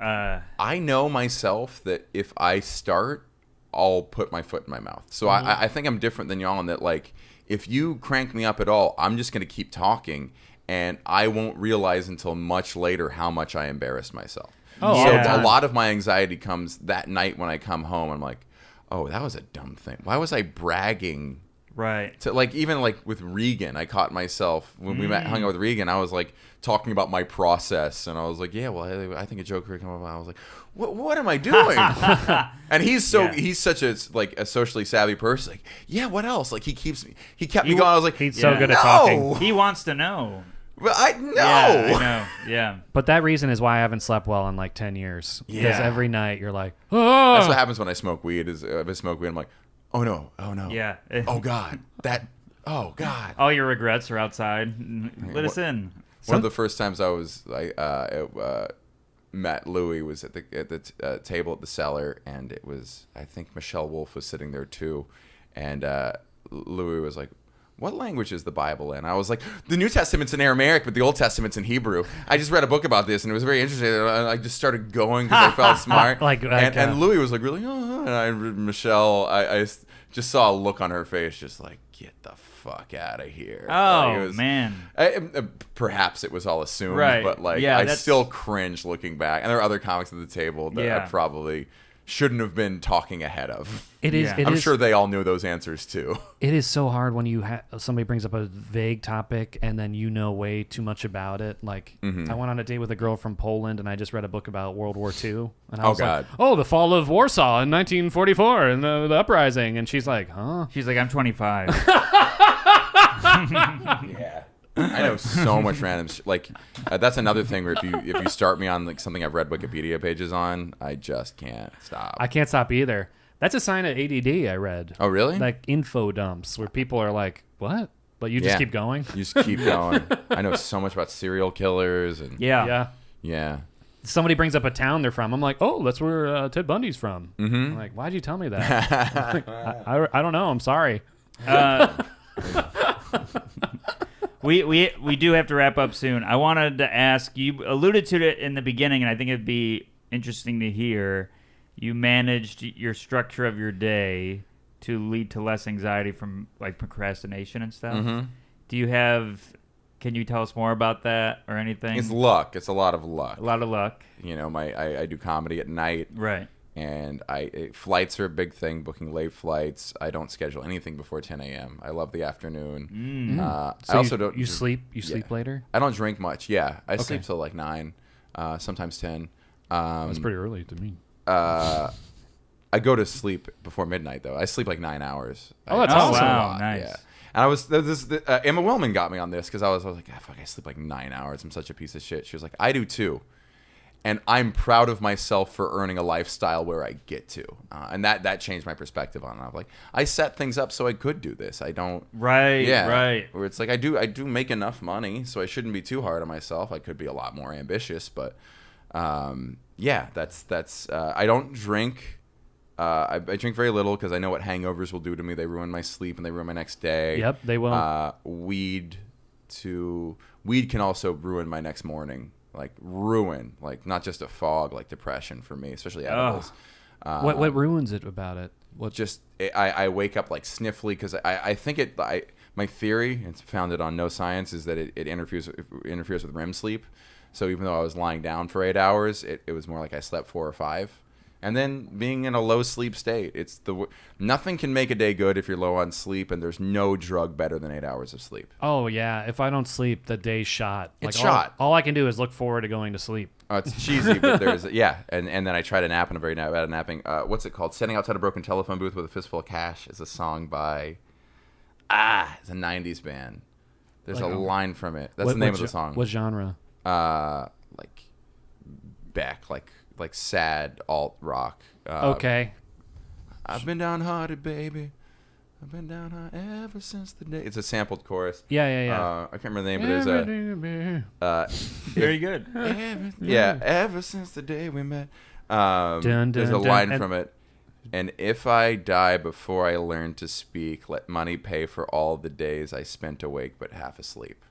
I know myself that if I start, I'll put my foot in my mouth. So I think I'm different than y'all in that, like, if you crank me up at all, I'm just going to keep talking, and I won't realize until much later how much I embarrassed myself. Oh, so yeah. a lot of my anxiety comes that night when I come home. I'm like, oh, that was a dumb thing. Why was I bragging? Right. To, like, even like with Regan, I caught myself when we hung out with Regan. I was like talking about my process, and I was like, "Yeah, well, I think a joke could come up." I was like, "What am I doing?" And he's such a like a socially savvy person. Like, yeah, what else? Like he kept me going. I was like, He's so good at no! talking. He wants to know. But I know. Yeah, I know. Yeah. But that reason is why I haven't slept well in like 10 years. Because Yeah. every night you're like, oh. That's what happens when I smoke weed. Is if I smoke weed, I'm like, oh no, Yeah. oh god, oh god. All your regrets are outside. Let us in. One of the first times I met Louis was at the table at the cellar, and it was, I think Michelle Wolf was sitting there too, and Louis was like, "What language is the Bible in?" I was like, "The New Testament's in Aramaic, but the Old Testament's in Hebrew." I just read a book about this, and it was very interesting. And I just started going because I felt smart. And Louis was like, "Really?" Oh, and Michelle, I just saw a look on her face, just like, "Get the fuck out of here." Oh, Like, man. Perhaps it was all assumed, Right. but like, Yeah, I that's- still cringe looking back. And there are other comics at the table that I Yeah. probably shouldn't have been talking ahead of. It is. Yeah. It I'm is- sure they all knew those answers too. It is so hard when somebody brings up a vague topic and then you know way too much about it. Like, I went on a date with a girl from Poland and I just read a book about World War II. And I Oh, was like, God. oh, the fall of Warsaw in 1944 and the uprising. And she's like, huh? She's like, I'm 25. Yeah. I know so much random like that's another thing where if you start me on like something I've read Wikipedia pages on, I just can't stop. I can't stop either. That's a sign of ADD, I read. Oh, really? Like info dumps where people are like, what? But you just Yeah. keep going? You just keep going. I know so much about serial killers and Yeah. yeah. Somebody brings up a town they're from. I'm like, oh, that's where Ted Bundy's from. Mm-hmm. I'm like, why'd you tell me that? Like, I don't know. I'm sorry. We do have to wrap up soon. I wanted to ask, you alluded to it in the beginning, and I think it'd be interesting to hear. You managed your structure of your day to lead to less anxiety from like procrastination and stuff. Mm-hmm. Can you tell us more about that or anything? It's luck. It's a lot of luck. A lot of luck. You know, I do comedy at night. Right. And flights are a big thing, booking late flights. I don't schedule anything before 10 a.m. I love the afternoon. So I also you, don't. You sleep later? I don't drink much. Yeah, I sleep till like 9, sometimes 10. That's pretty early to me. I go to sleep before midnight though. I sleep like 9 hours. Oh, that's I sleep awesome. a Wow, lot, nice. Yeah. And I was Emma Willman got me on this because I was like, fuck, I sleep like 9 hours. I'm such a piece of shit. She was like, I do too. And I'm proud of myself for earning a lifestyle where I get to. And that changed my perspective on it. I'm like, I set things up so I could do this. I don't. Right. Yeah. Right. Where it's like, I do make enough money, so I shouldn't be too hard on myself. I could be a lot more ambitious, but yeah, that's I don't drink. I drink very little because I know what hangovers will do to me. They ruin my sleep and they ruin my next day. Yep, they will. Weed can also ruin my next morning. Like not just a fog, like depression for me, especially edibles. What ruins it about it? I wake up like sniffly because I think my theory, it's founded on no science, is that it interferes with REM sleep. So even though I was lying down for 8 hours, it was more like I slept 4 or 5. And then being in a low sleep state, nothing can make a day good if you're low on sleep, and there's no drug better than 8 hours of sleep. Oh yeah, if I don't sleep, the day's shot. It's shot. All I can do is look forward to going to sleep. Oh, it's cheesy, but there's and then I try to nap, and I'm very bad at napping. What's it called? Standing outside a broken telephone booth with a fistful of cash is a song by it's a 90s band. There's a line from it. That's the name of the song. What genre? Like Beck, like sad alt rock. Okay. I've been downhearted, baby. I've been downhearted ever since the day. It's a sampled chorus. Yeah. I can't remember the name, but there's Very good. ever since the day we met. Dun, There's a dun, line dun. from it. And if I die before I learn to speak, let money pay for all the days I spent awake but half asleep.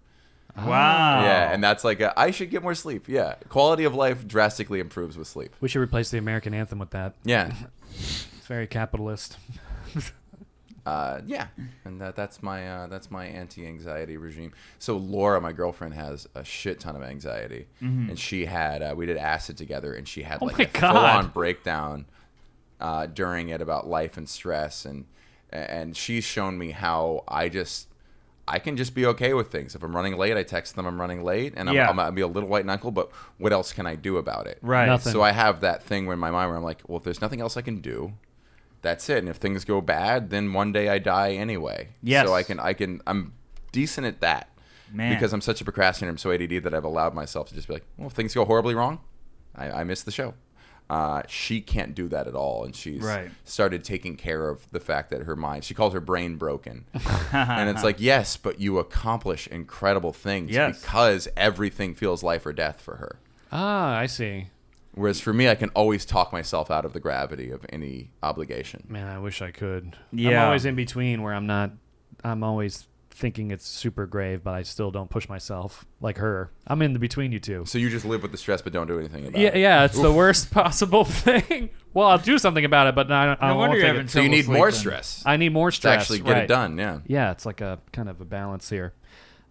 Wow. Yeah, and that's like I should get more sleep. Yeah, quality of life drastically improves with sleep. We should replace the American anthem with that. Yeah, It's very capitalist. yeah, and that's my anti-anxiety regime. So Laura, my girlfriend, has a shit ton of anxiety, and she had we did acid together, and she had Oh like my a God. full-on breakdown during it about life and stress, and she's shown me how I can just be okay with things. If I'm running late, I text them I'm running late, and I'm gonna be a little white knuckle, but what else can I do about it? Right. Nothing. So I have that thing in my mind where I'm like, well, if there's nothing else I can do, that's it. And if things go bad, then one day I die anyway. Yes. So I'm decent at that. Man. Because I'm such a procrastinator, I'm so ADD that I've allowed myself to just be like, well, if things go horribly wrong, I miss the show. She can't do that at all, and she's started taking care of the fact that her mind, she calls her brain broken. And it's like, yes, but you accomplish incredible things because everything feels life or death for her. Ah, I see. Whereas for me, I can always talk myself out of the gravity of any obligation. Man, I wish I could. Yeah. I'm always in between where I'm always thinking it's super grave, but I still don't push myself like her. I'm in the between you two. So you just live with the stress but don't do anything about Yeah, it. yeah, it's the worst possible thing. Well, I'll do something about it, but I No wonder won't you're think having it. So you need trouble more sleeping. stress I need more to stress actually get right. it done, yeah. Yeah, it's like a kind of a balance here.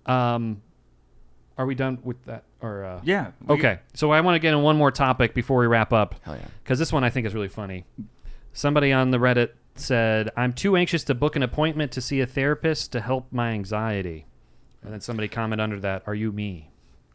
Are we done with that? Or Yeah. Okay, so I want to get in one more topic before we wrap up. Hell yeah. Because this one I think is really funny. Somebody on the Reddit said, I'm too anxious to book an appointment to see a therapist to help my anxiety. And then somebody commented under that, are you me?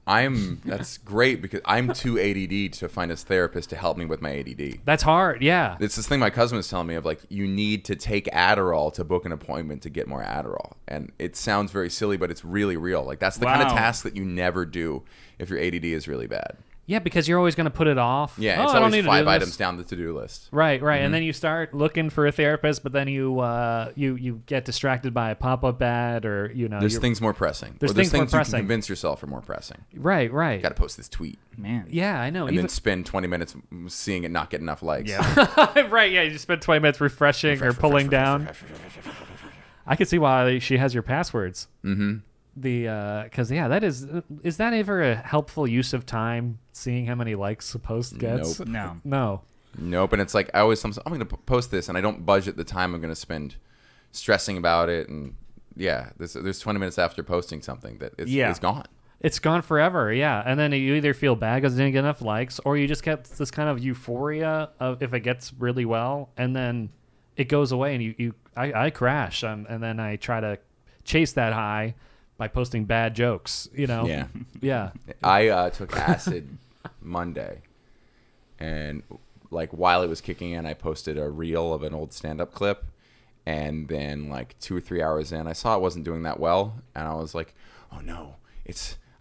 That's great because I'm too ADD to find a therapist to help me with my ADD. That's hard, yeah. It's this thing my cousin was telling me of like, you need to take Adderall to book an appointment to get more Adderall. And it sounds very silly, but it's really real. Like that's the kind of task that you never do if your ADD is really bad. Yeah, because you're always going to put it off. Yeah, Oh, it's I don't always need to 5 do items this. down the to-do list. Right. And then you start looking for a therapist, but then you get distracted by a pop-up ad, or There's things more pressing. There's Or things more things you pressing. can convince yourself are more pressing. Right. Got to post this tweet Man. Yeah, I know. and then spend 20 minutes seeing it not get enough likes. Yeah. Right. Yeah, you just spend 20 minutes refreshing or pulling down. I can see why she has your passwords. Mm-hmm. Because that is that ever a helpful use of time? Seeing how many likes a post gets? No. No. Nope. And it's like I always I'm going to post this, and I don't budget the time I'm going to spend stressing about it. And yeah, there's 20 minutes after posting something that it's gone. It's gone forever, yeah. And then you either feel bad because it didn't get enough likes, or you just get this kind of euphoria of if it gets really well, and then it goes away, and I crash, and then I try to chase that high by posting bad jokes, Yeah. Yeah. I took acid Monday, and like while it was kicking in, I posted a reel of an old stand-up clip, and then like 2 or 3 hours in, I saw it wasn't doing that well, and I was like, oh no,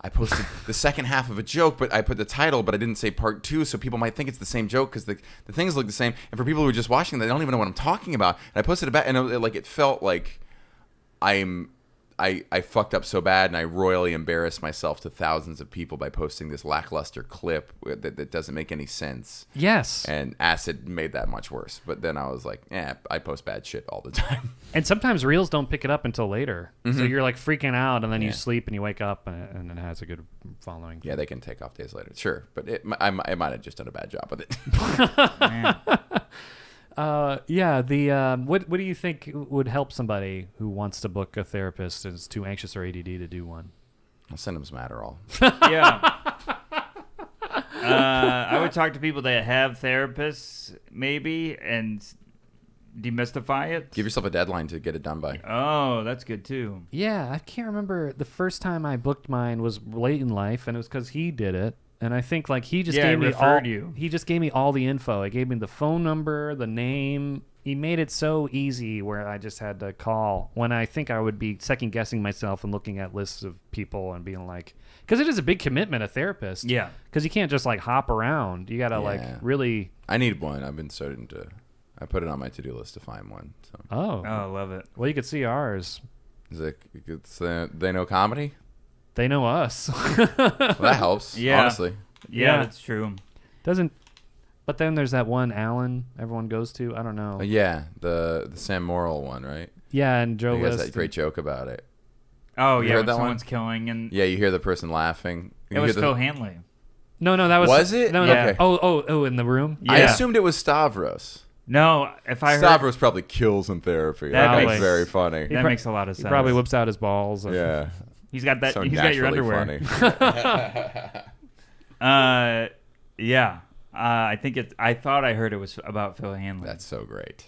I posted the second half of a joke, but I put the title, but I didn't say part 2, so people might think it's the same joke because the things look the same, and for people who are just watching, they don't even know what I'm talking about, and I posted it back, and it felt like I fucked up so bad, and I royally embarrassed myself to thousands of people by posting this lackluster clip that doesn't make any sense. Yes. And acid made that much worse. But then I was like, I post bad shit all the time. And sometimes reels don't pick it up until later. Mm-hmm. So you're like freaking out, and then you sleep and you wake up, and it has a good following. Yeah, they can take off days later. Sure. But I might have just done a bad job with it. Man. Yeah. The what do you think would help somebody who wants to book a therapist and is too anxious or ADD to do one? I'll send him some Adderall. Yeah. I would talk to people that have therapists, maybe, and demystify it. Give yourself a deadline to get it done by. Oh, that's good too. Yeah, I can't remember the first time I booked mine was late in life, and it was because he did it. And I think like he just gave me all. He just gave me all the info. He gave me the phone number, the name. He made it so easy where I just had to call. When I think I would be second guessing myself and looking at lists of people and being like, because it is a big commitment, a therapist. Yeah. Because you can't just like hop around. You gotta like really. I need one. I've been starting to. I put it on my to-do list to find one. So. Oh, I love it. Well, you could see ours. Is it? They know comedy. They know us. Well, that helps. Yeah. Honestly. Yeah, that's true. Doesn't. But then there's that one Alan everyone goes to. I don't know. Yeah, the Sam Morrill one, right? Yeah, and Joe He has List. that great joke about it. Oh, You yeah, heard when that one? someone's killing and Yeah, you hear the person laughing. it was Phil Hanley. No, that was. Was it? No, Yeah. no. Oh, in the room. Yeah. I assumed it was Stavros. No, if I heard Stavros probably kills in therapy. That That makes- very funny. that makes a lot of He sense. probably whips out his balls. and- Yeah. He's got that. So He's got your naturally underwear. funny. Yeah. I think it. I thought I heard it was about Phil Hanley. That's so great.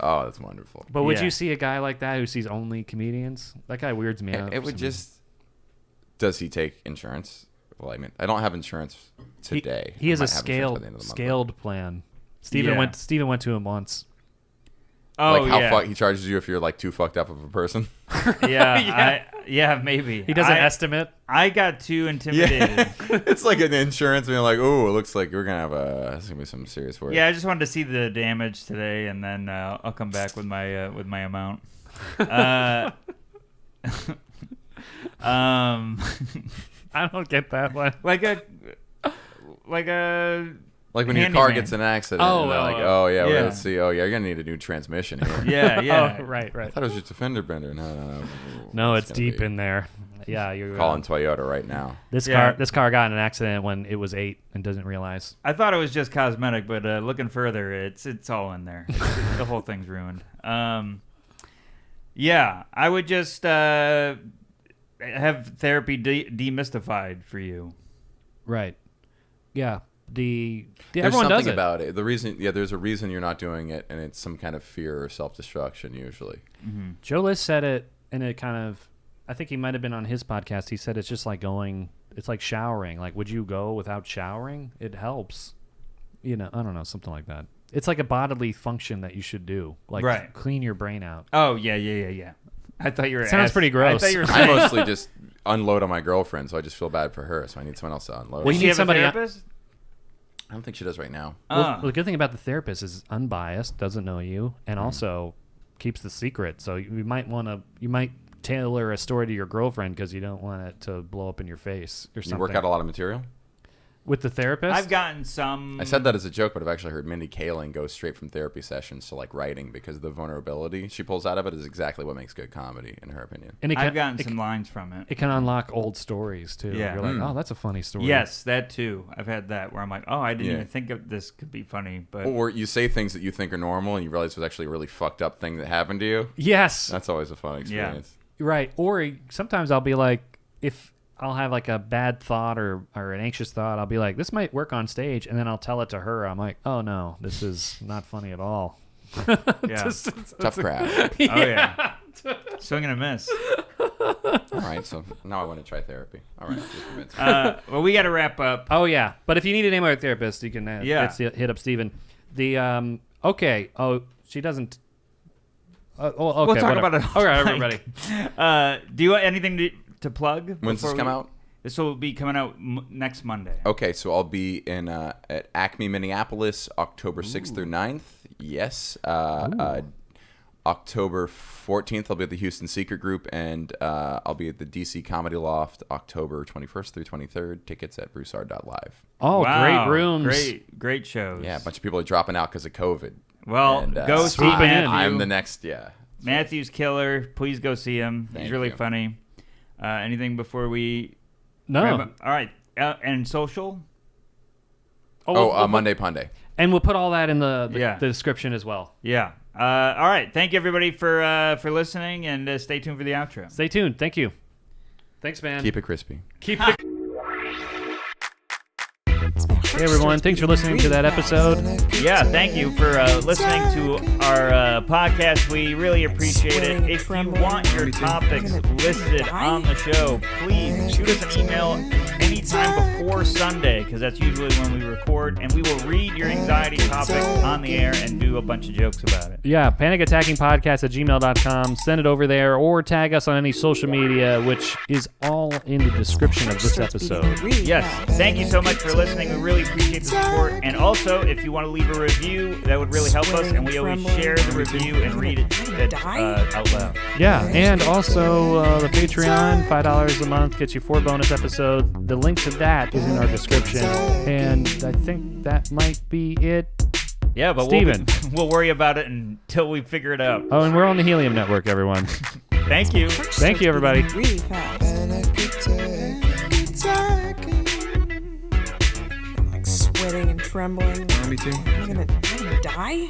Oh, that's wonderful. But would Yeah. you see a guy like that who sees only comedians? That guy weirds me out. It for would some just. Does he take insurance? Well, I mean, I don't have insurance reason. today. He has I a might have insurance by the scaled end of the month. scaled plan. Steven Yeah. went to him once. Oh, Like how yeah. he charges you if you're like too fucked up of a person. Yeah, maybe. He does an estimate. I got too intimidated. It's like an insurance being like, oh, it looks like we're gonna have there's gonna be some serious work. Yeah, I just wanted to see the damage today, and then I'll come back with my amount. I don't get that one. like a Like when your car handyman. gets in an accident, Oh, and they're like, oh, oh yeah, yeah. well, let's see. Oh yeah, you're gonna need a new transmission here. yeah. Oh, right. I thought it was just a fender bender. No. No, it's gonna deep be- in there. Yeah, you're Calling Toyota right now. This Yeah. car got in an accident when it was 8 and doesn't realize. I thought it was just cosmetic, but looking further, it's all in there. The whole thing's ruined. Yeah, I would just have therapy demystified for you. Right. Yeah. There's Everyone something does it. about it. There's a reason you're not doing it, and it's some kind of fear or self-destruction usually. Joe List said it, and it kind of, I think he might have been on his podcast. He said it's just like it's like showering. Like, would you go without showering? It helps. I don't know, something like that. It's like a bodily function that you should do. Like, Right. clean your brain out. Oh, yeah. I thought you were. Sounds pretty gross. I thought you were I saying. mostly just unload on my girlfriend, so I just feel bad for her. So I need someone else to unload. Well, Does you she need have somebody- a therapist? I don't think she does right now. Well, the good thing about the therapist is unbiased, doesn't know you, and also keeps the secret. So you might tailor a story to your girlfriend because you don't want it to blow up in your face or You something. work out a lot of material. With the therapist? I've gotten some. I said that as a joke, but I've actually heard Mindy Kaling go straight from therapy sessions to like writing because the vulnerability she pulls out of it is exactly what makes good comedy, in her opinion. And I've gotten some lines from it. It can unlock old stories too. Yeah. You're like, oh, that's a funny story. Yes, that too. I've had that where I'm like, oh, I didn't Yeah. even think of this could be funny, but Or you say things that you think are normal and you realize it was actually a really fucked up thing that happened to you. Yes. That's always a fun experience. Right. Or sometimes I'll be like, if I'll have like a bad thought or an anxious thought, I'll be like, this might work on stage, and then I'll tell it to her. I'm like, oh no, this is not funny at all. yeah. Tough crowd. Oh yeah. Swing and a miss. All right, so now I want to try therapy. All right, just convinced me. Well, we got to wrap up. Oh yeah, but if you need a name of a therapist, you can Yeah. hit up Steven. The okay. Oh, she doesn't. Okay, We'll talk whatever. about it. All right, everybody. Do you want anything to plug? When's this before come we- out? This will be coming out next Monday. Okay, so I'll be in at Acme, Minneapolis, October 6th through 9th. Yes. October 14th, I'll be at the Houston Secret Group, and I'll be at the DC Comedy Loft October 21st through 23rd. Tickets at Broussard.live. Oh, Wow, great rooms. Great shows. Yeah, a bunch of people are dropping out because of COVID. Well, And, go see swooping in. Matthew. I'm the next, yeah. Matthew's killer. Please go see him. Thank He's really you. funny. Anything before we? No. wrap up? All right. And social. Oh, Monday Punday. And we'll put all that in the Yeah. description as well. Yeah. All right. Thank you, everybody, for listening, and stay tuned for the outro. Stay tuned. Thank you. Thanks, man. Keep it crispy. Keep it. Hey, everyone. Thanks for listening to that episode. Yeah, thank you for listening to our podcast. We really appreciate it. If you want your topics listed on the show, please shoot us an email anytime before Sunday, because that's usually when we record, and we will read your anxiety topic on the air and do a bunch of jokes about it. Yeah, panicattackingpodcast@gmail.com. Send it over there, or tag us on any social media, which is all in the description of this episode. Yes, thank you so much for listening. We really appreciate the support. And also, if you want to leave a review, that would really help us, and we always share the review and read it out loud. Yeah, and also the Patreon, $5 a month, gets you 4 bonus episodes. The link to that is in our description, and I think that might be it. Yeah, but Steven. we'll worry about it until we figure it out. Oh, and we're on the Helium Network, everyone. Thank you. Thank you, everybody. Really fast. I'm like sweating and trembling. Me too. Am I gonna die?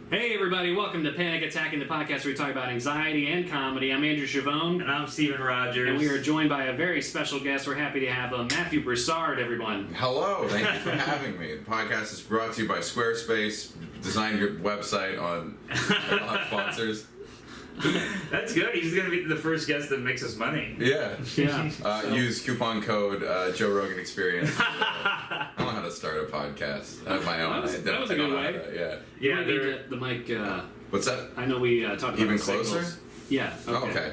Hey, everybody. Welcome to Panic Attacking, the podcast where we talk about anxiety and comedy. I'm Andrew Chavone. And I'm Steven Rogers. And we are joined by a very special guest. We're happy to have Matthew Broussard, everyone. Hello, thank you for having me. The podcast is brought to you by Squarespace. Design your website on sponsors. That's good. He's going to be the first guest that makes us money. Yeah. Yeah. Use coupon code Joe Rogan Experience. I don't know how to start a podcast. I have my own. That was a good way. Yeah. Yeah, the mic. What's that? I know we talked about Even the closer? signals. Yeah. Okay. Okay.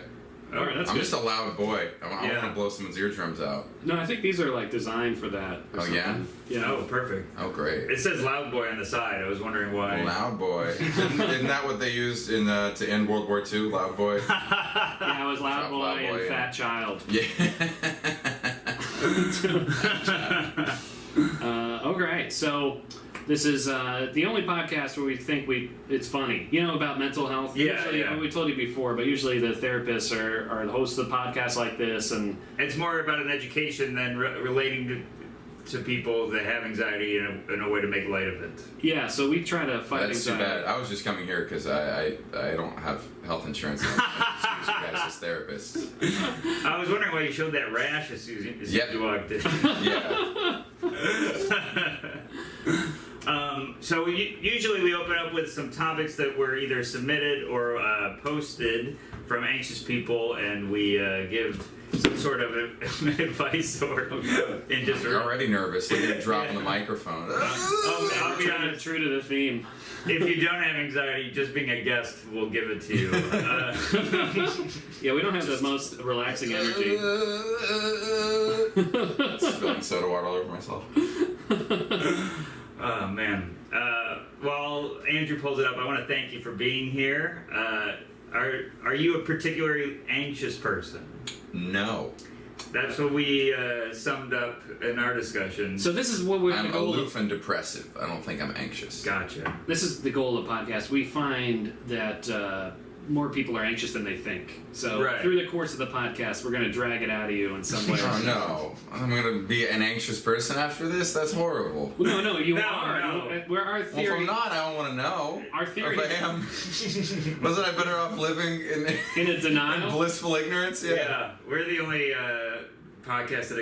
All right, that's I'm good. just a loud boy. I want Yeah. to blow someone's eardrums out. No, I think these are like designed for that. Or Oh, yeah? something. Yeah. Oh, perfect. Oh, great. It says Loud Boy on the side. I was wondering why. Loud boy. Isn't that what they used in to end World War II? Loud boy. Yeah, it was Loud Drop Boy Loud and Boy, yeah. Fat Child. Yeah. Okay, so this is the only podcast where we think it's funny. You know about mental health? Yeah, Usually, yeah. we told you before, but usually the therapists are the hosts of podcasts like this, and It's more about an education than relating to people that have anxiety in a way to make light of it. yeah, so we try to fight That's too anxiety. bad. I was just coming here because I don't have health insurance. And I use you guys as therapists. I was wondering why you showed that rash as soon as Yeah. you walked in. Yeah. So usually we open up with some topics that were either submitted or posted from anxious people, and we give some sort of advice or and just You're already nervous. Look at you dropping the microphone. I'll be honest. True to the theme. If you don't have anxiety, just being a guest will give it to you. Yeah, we don't have the most relaxing energy. Spilling soda water all over myself. Oh man. While Andrew pulls it up, I want to thank you for being here. Are you a particularly anxious person? No. That's what we summed up in our discussion. So this is what we're I'm the goal aloof and depressive. I don't think I'm anxious. Gotcha. This is the goal of the podcast. We find that more people are anxious than they think. So Right. through the course of the podcast, we're going to drag it out of you in some way. Oh no. I'm going to be an anxious person after this? That's horrible. Well, no, you No, are. no. Where our Well, if theory, I'm not, I don't want to know. Our theory- If I am, wasn't I better off living in a denial. blissful ignorance? Yeah, we're the only podcast that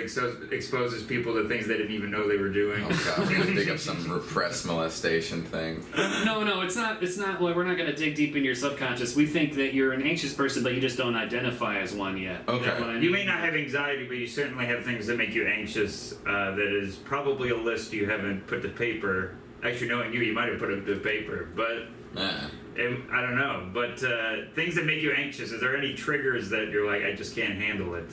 exposes people to things they didn't even know they were doing. Oh god, we're gonna dig up some repressed molestation thing. No, it's not. It's not. Well, we're not going to dig deep into your subconscious. We think that you're an anxious person, but you just don't identify as one yet. Is that Okay. what I mean? You may not have anxiety, but you certainly have things that make you anxious. That is probably a list you haven't put to paper. Actually, knowing you might have put it to paper, but Nah. I don't know. But things that make you anxious, is there any triggers that you're like, I just can't handle it?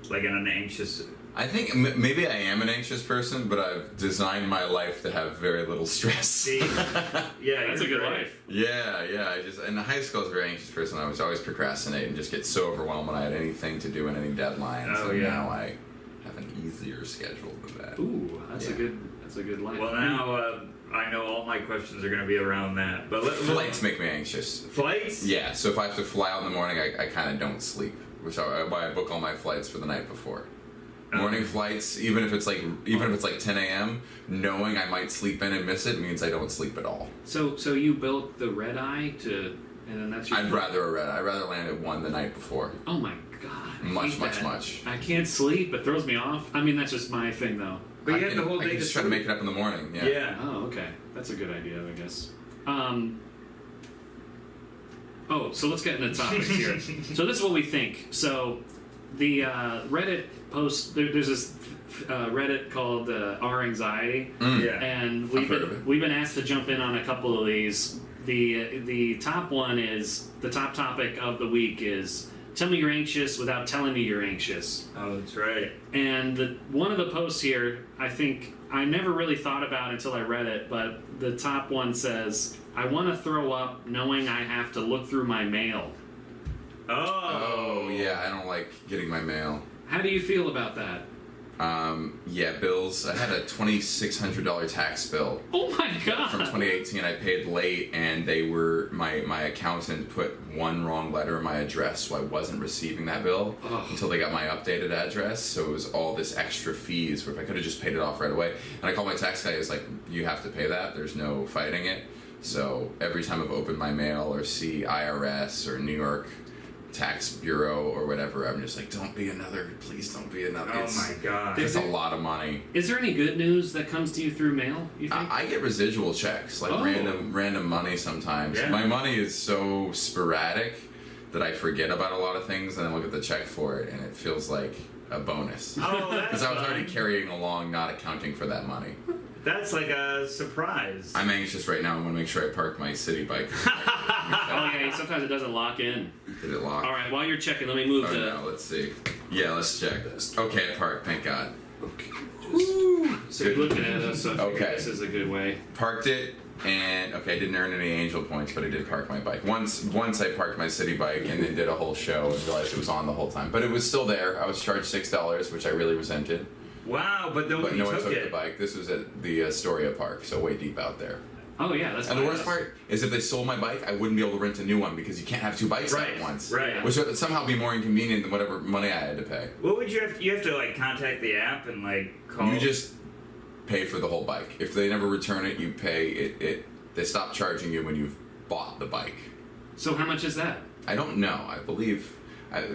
Like an anxious... I think maybe I am an anxious person, but I've designed my life to have very little stress. See? Yeah, That's a you're good right. life. Yeah. I just in high school I was a very anxious person. I was always procrastinating and just get so overwhelmed when I had anything to do and any deadlines. Oh, and yeah. now I have an easier schedule than that. Ooh, that's Yeah. a good life. Well, now I know all my questions are going to be around that. But Flights make me anxious. Flights? Yeah, so if I have to fly out in the morning, I kind of don't sleep, which why I book all my flights for the night before. Morning flights, even if it's like 10 a.m., knowing I might sleep in and miss it means I don't sleep at all. So you built the red eye and then that's your. I'd rather land at 1 the night before. Oh my god. I Much. hate that. I can't sleep. It throws me off. I mean, that's just my thing, though. But you have the whole I day can to just try to sleep. make it up in the morning. Yeah. Yeah. Oh, okay. That's a good idea, I guess. So let's get into topics here. So this is what we think. So the Reddit post, there's this Reddit called Our Anxiety, Yeah. and I've heard of it. we've been asked to jump in on a couple of these. The top one is, the top topic of the week is, tell me you're anxious without telling me you're anxious. Oh, that's right. And one of the posts here, I think I never really thought about until I read it, but the top one says, I want to throw up knowing I have to look through my mail. Oh yeah, I don't like getting my mail. How do you feel about that? Yeah, bills. I had a $2,600 tax bill. Oh my god! From 2018, I paid late, and they were my accountant put one wrong letter in my address, so I wasn't receiving that bill until they got my updated address. So it was all this extra fees. Where if I could have just paid it off right away, and I called my tax guy, he's like, "You have to pay that. There's no fighting it." So every time I've opened my mail or see IRS or New York Tax Bureau or whatever, I'm just like, please don't be another. Oh my god. It's a lot of money. Is there any good news that comes to you through mail, you think? I get residual checks, like random money sometimes. Yeah. My money is so sporadic that I forget about a lot of things, and then look at the check for it, and it feels like a bonus. Oh, that's Because I was already fun. carrying along, not accounting for that money. That's like a surprise. I'm anxious right now. I want to make sure I park my city bike. Oh yeah, sometimes it doesn't lock in. Did it lock? All right, while you're checking, let me move Oh to... no, let's see. Yeah, let's check. Okay, I parked, thank God. So you're looking at us, so I figure Okay. this is a good way. Parked it, and okay, I didn't earn any angel points, but I did park my bike. Once I parked my city bike and then did a whole show and realized it was on the whole time. But it was still there. I was charged $6, which I really resented. Wow, but But nobody no one took took it. the bike. This was at the Astoria Park, so way deep out there. Oh yeah, that's And the fine. worst part is if they sold my bike, I wouldn't be able to rent a new one because you can't have two bikes Right, at once. right. Which would somehow be more inconvenient than whatever money I had to pay. What would you have? You have to like contact the app and like call. You just pay for the whole bike. If they never return it, you pay it. They stop charging you when you've bought the bike. So how much is that? I don't know. I believe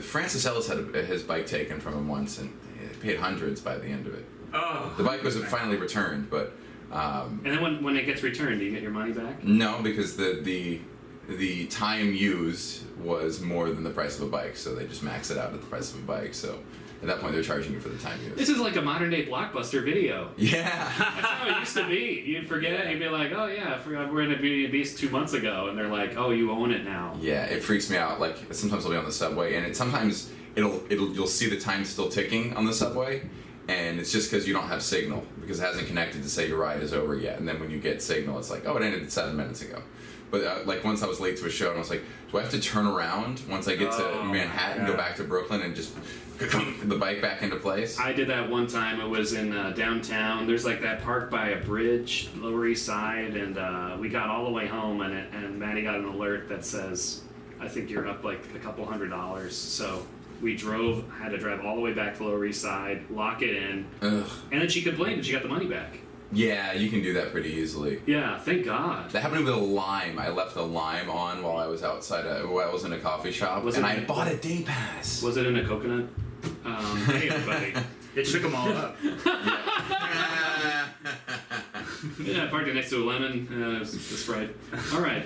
Francis Ellis had his bike taken from him once, and he paid hundreds by the end of it. Oh. The bike was finally returned, but And then when it gets returned, do you get your money back? no, because the time used was more than the price of a bike, so they just max it out at the price of a bike. So at that point, they're charging you for the time used. This is like a modern day Blockbuster video. Yeah. That's how it used to be. You'd forget it, you'd be like, oh yeah, I forgot we're in a Beauty and the Beast 2 months ago, and they're like, oh, you own it now. Yeah, it freaks me out. Like sometimes I'll be on the subway, and sometimes you'll see the time still ticking on the subway, and it's just because you don't have signal because it hasn't connected to say your ride is over yet. And then when you get signal, it's like, oh, it ended 7 minutes ago. But like once I was late to a show, and I was like, do I have to turn around once I get to Manhattan, go back to Brooklyn, and just the bike back into place? I did that one time. It was in downtown. There's like that park by a bridge, Lower East Side, and we got all the way home, and Maddie got an alert that says, I think you're up like a couple $100. So we had to drive all the way back to Lower East Side, lock it in, Ugh. and then she complained and she got the money back. Yeah, you can do that pretty easily. Yeah, thank God. That happened with a lime. I left a lime on while I was outside. While I was in a coffee shop, and I bought a day pass. Was it in a coconut? Hey everybody. It shook them all up. Yeah, I parked it next to a lemon. It was a Sprite. All right.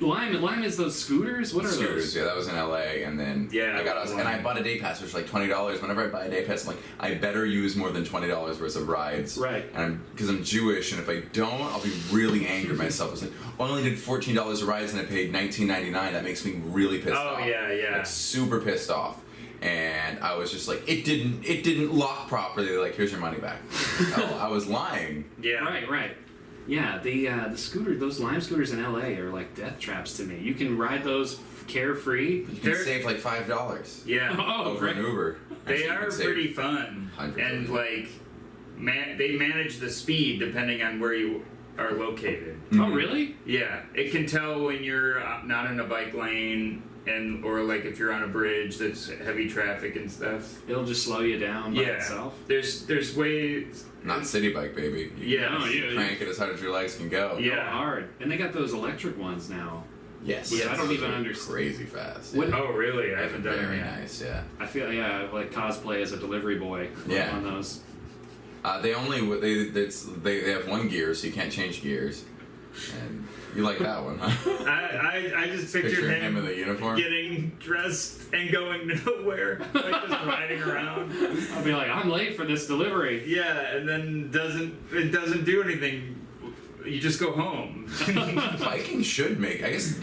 Lime is those scooters? What are Scooters, those? yeah, that was in LA, and then Yeah, I got and I bought a day pass, which was like $20. Whenever I buy a day pass, I'm like, I better use more than $20 worth of rides, Right. And because I'm Jewish, and if I don't, I'll be really angry at myself. It's like, I only did $14 of rides, and I paid $19.99. That makes me really pissed off. Oh, yeah. Like super pissed off. And I was just like, it didn't lock properly. They're like, here's your money back. Oh, I was lying. Yeah. Right. Yeah, the scooter, those Lime scooters in LA are like death traps to me. You can ride those carefree. You can They're- save like $5 Yeah. over an Uber. They Actually, you are can save pretty fun, hundreds and of like, they manage the speed depending on where you are located. Oh, really? Yeah, it can tell when you're not in a bike lane, and or like if you're on a bridge that's heavy traffic and stuff. It'll just slow you down by itself. There's ways. Not city bike, baby. Yeah, Crank it as hard as your legs can go. Yeah. Go hard. And they got those electric ones now. Yes. Which I don't Those even are understand. Crazy fast. What- Oh, really? I haven't done it Very yet. nice. Yeah. I feel like cosplay as a delivery boy Yeah. on those. They have one gear, so you can't change gears. And you like that one, huh? I just pictured Picturing him him in the uniform. getting dressed and going nowhere, like just riding around. I'll be like, I'm late for this delivery. Yeah, and then it doesn't do anything. You just go home. Biking should make. I guess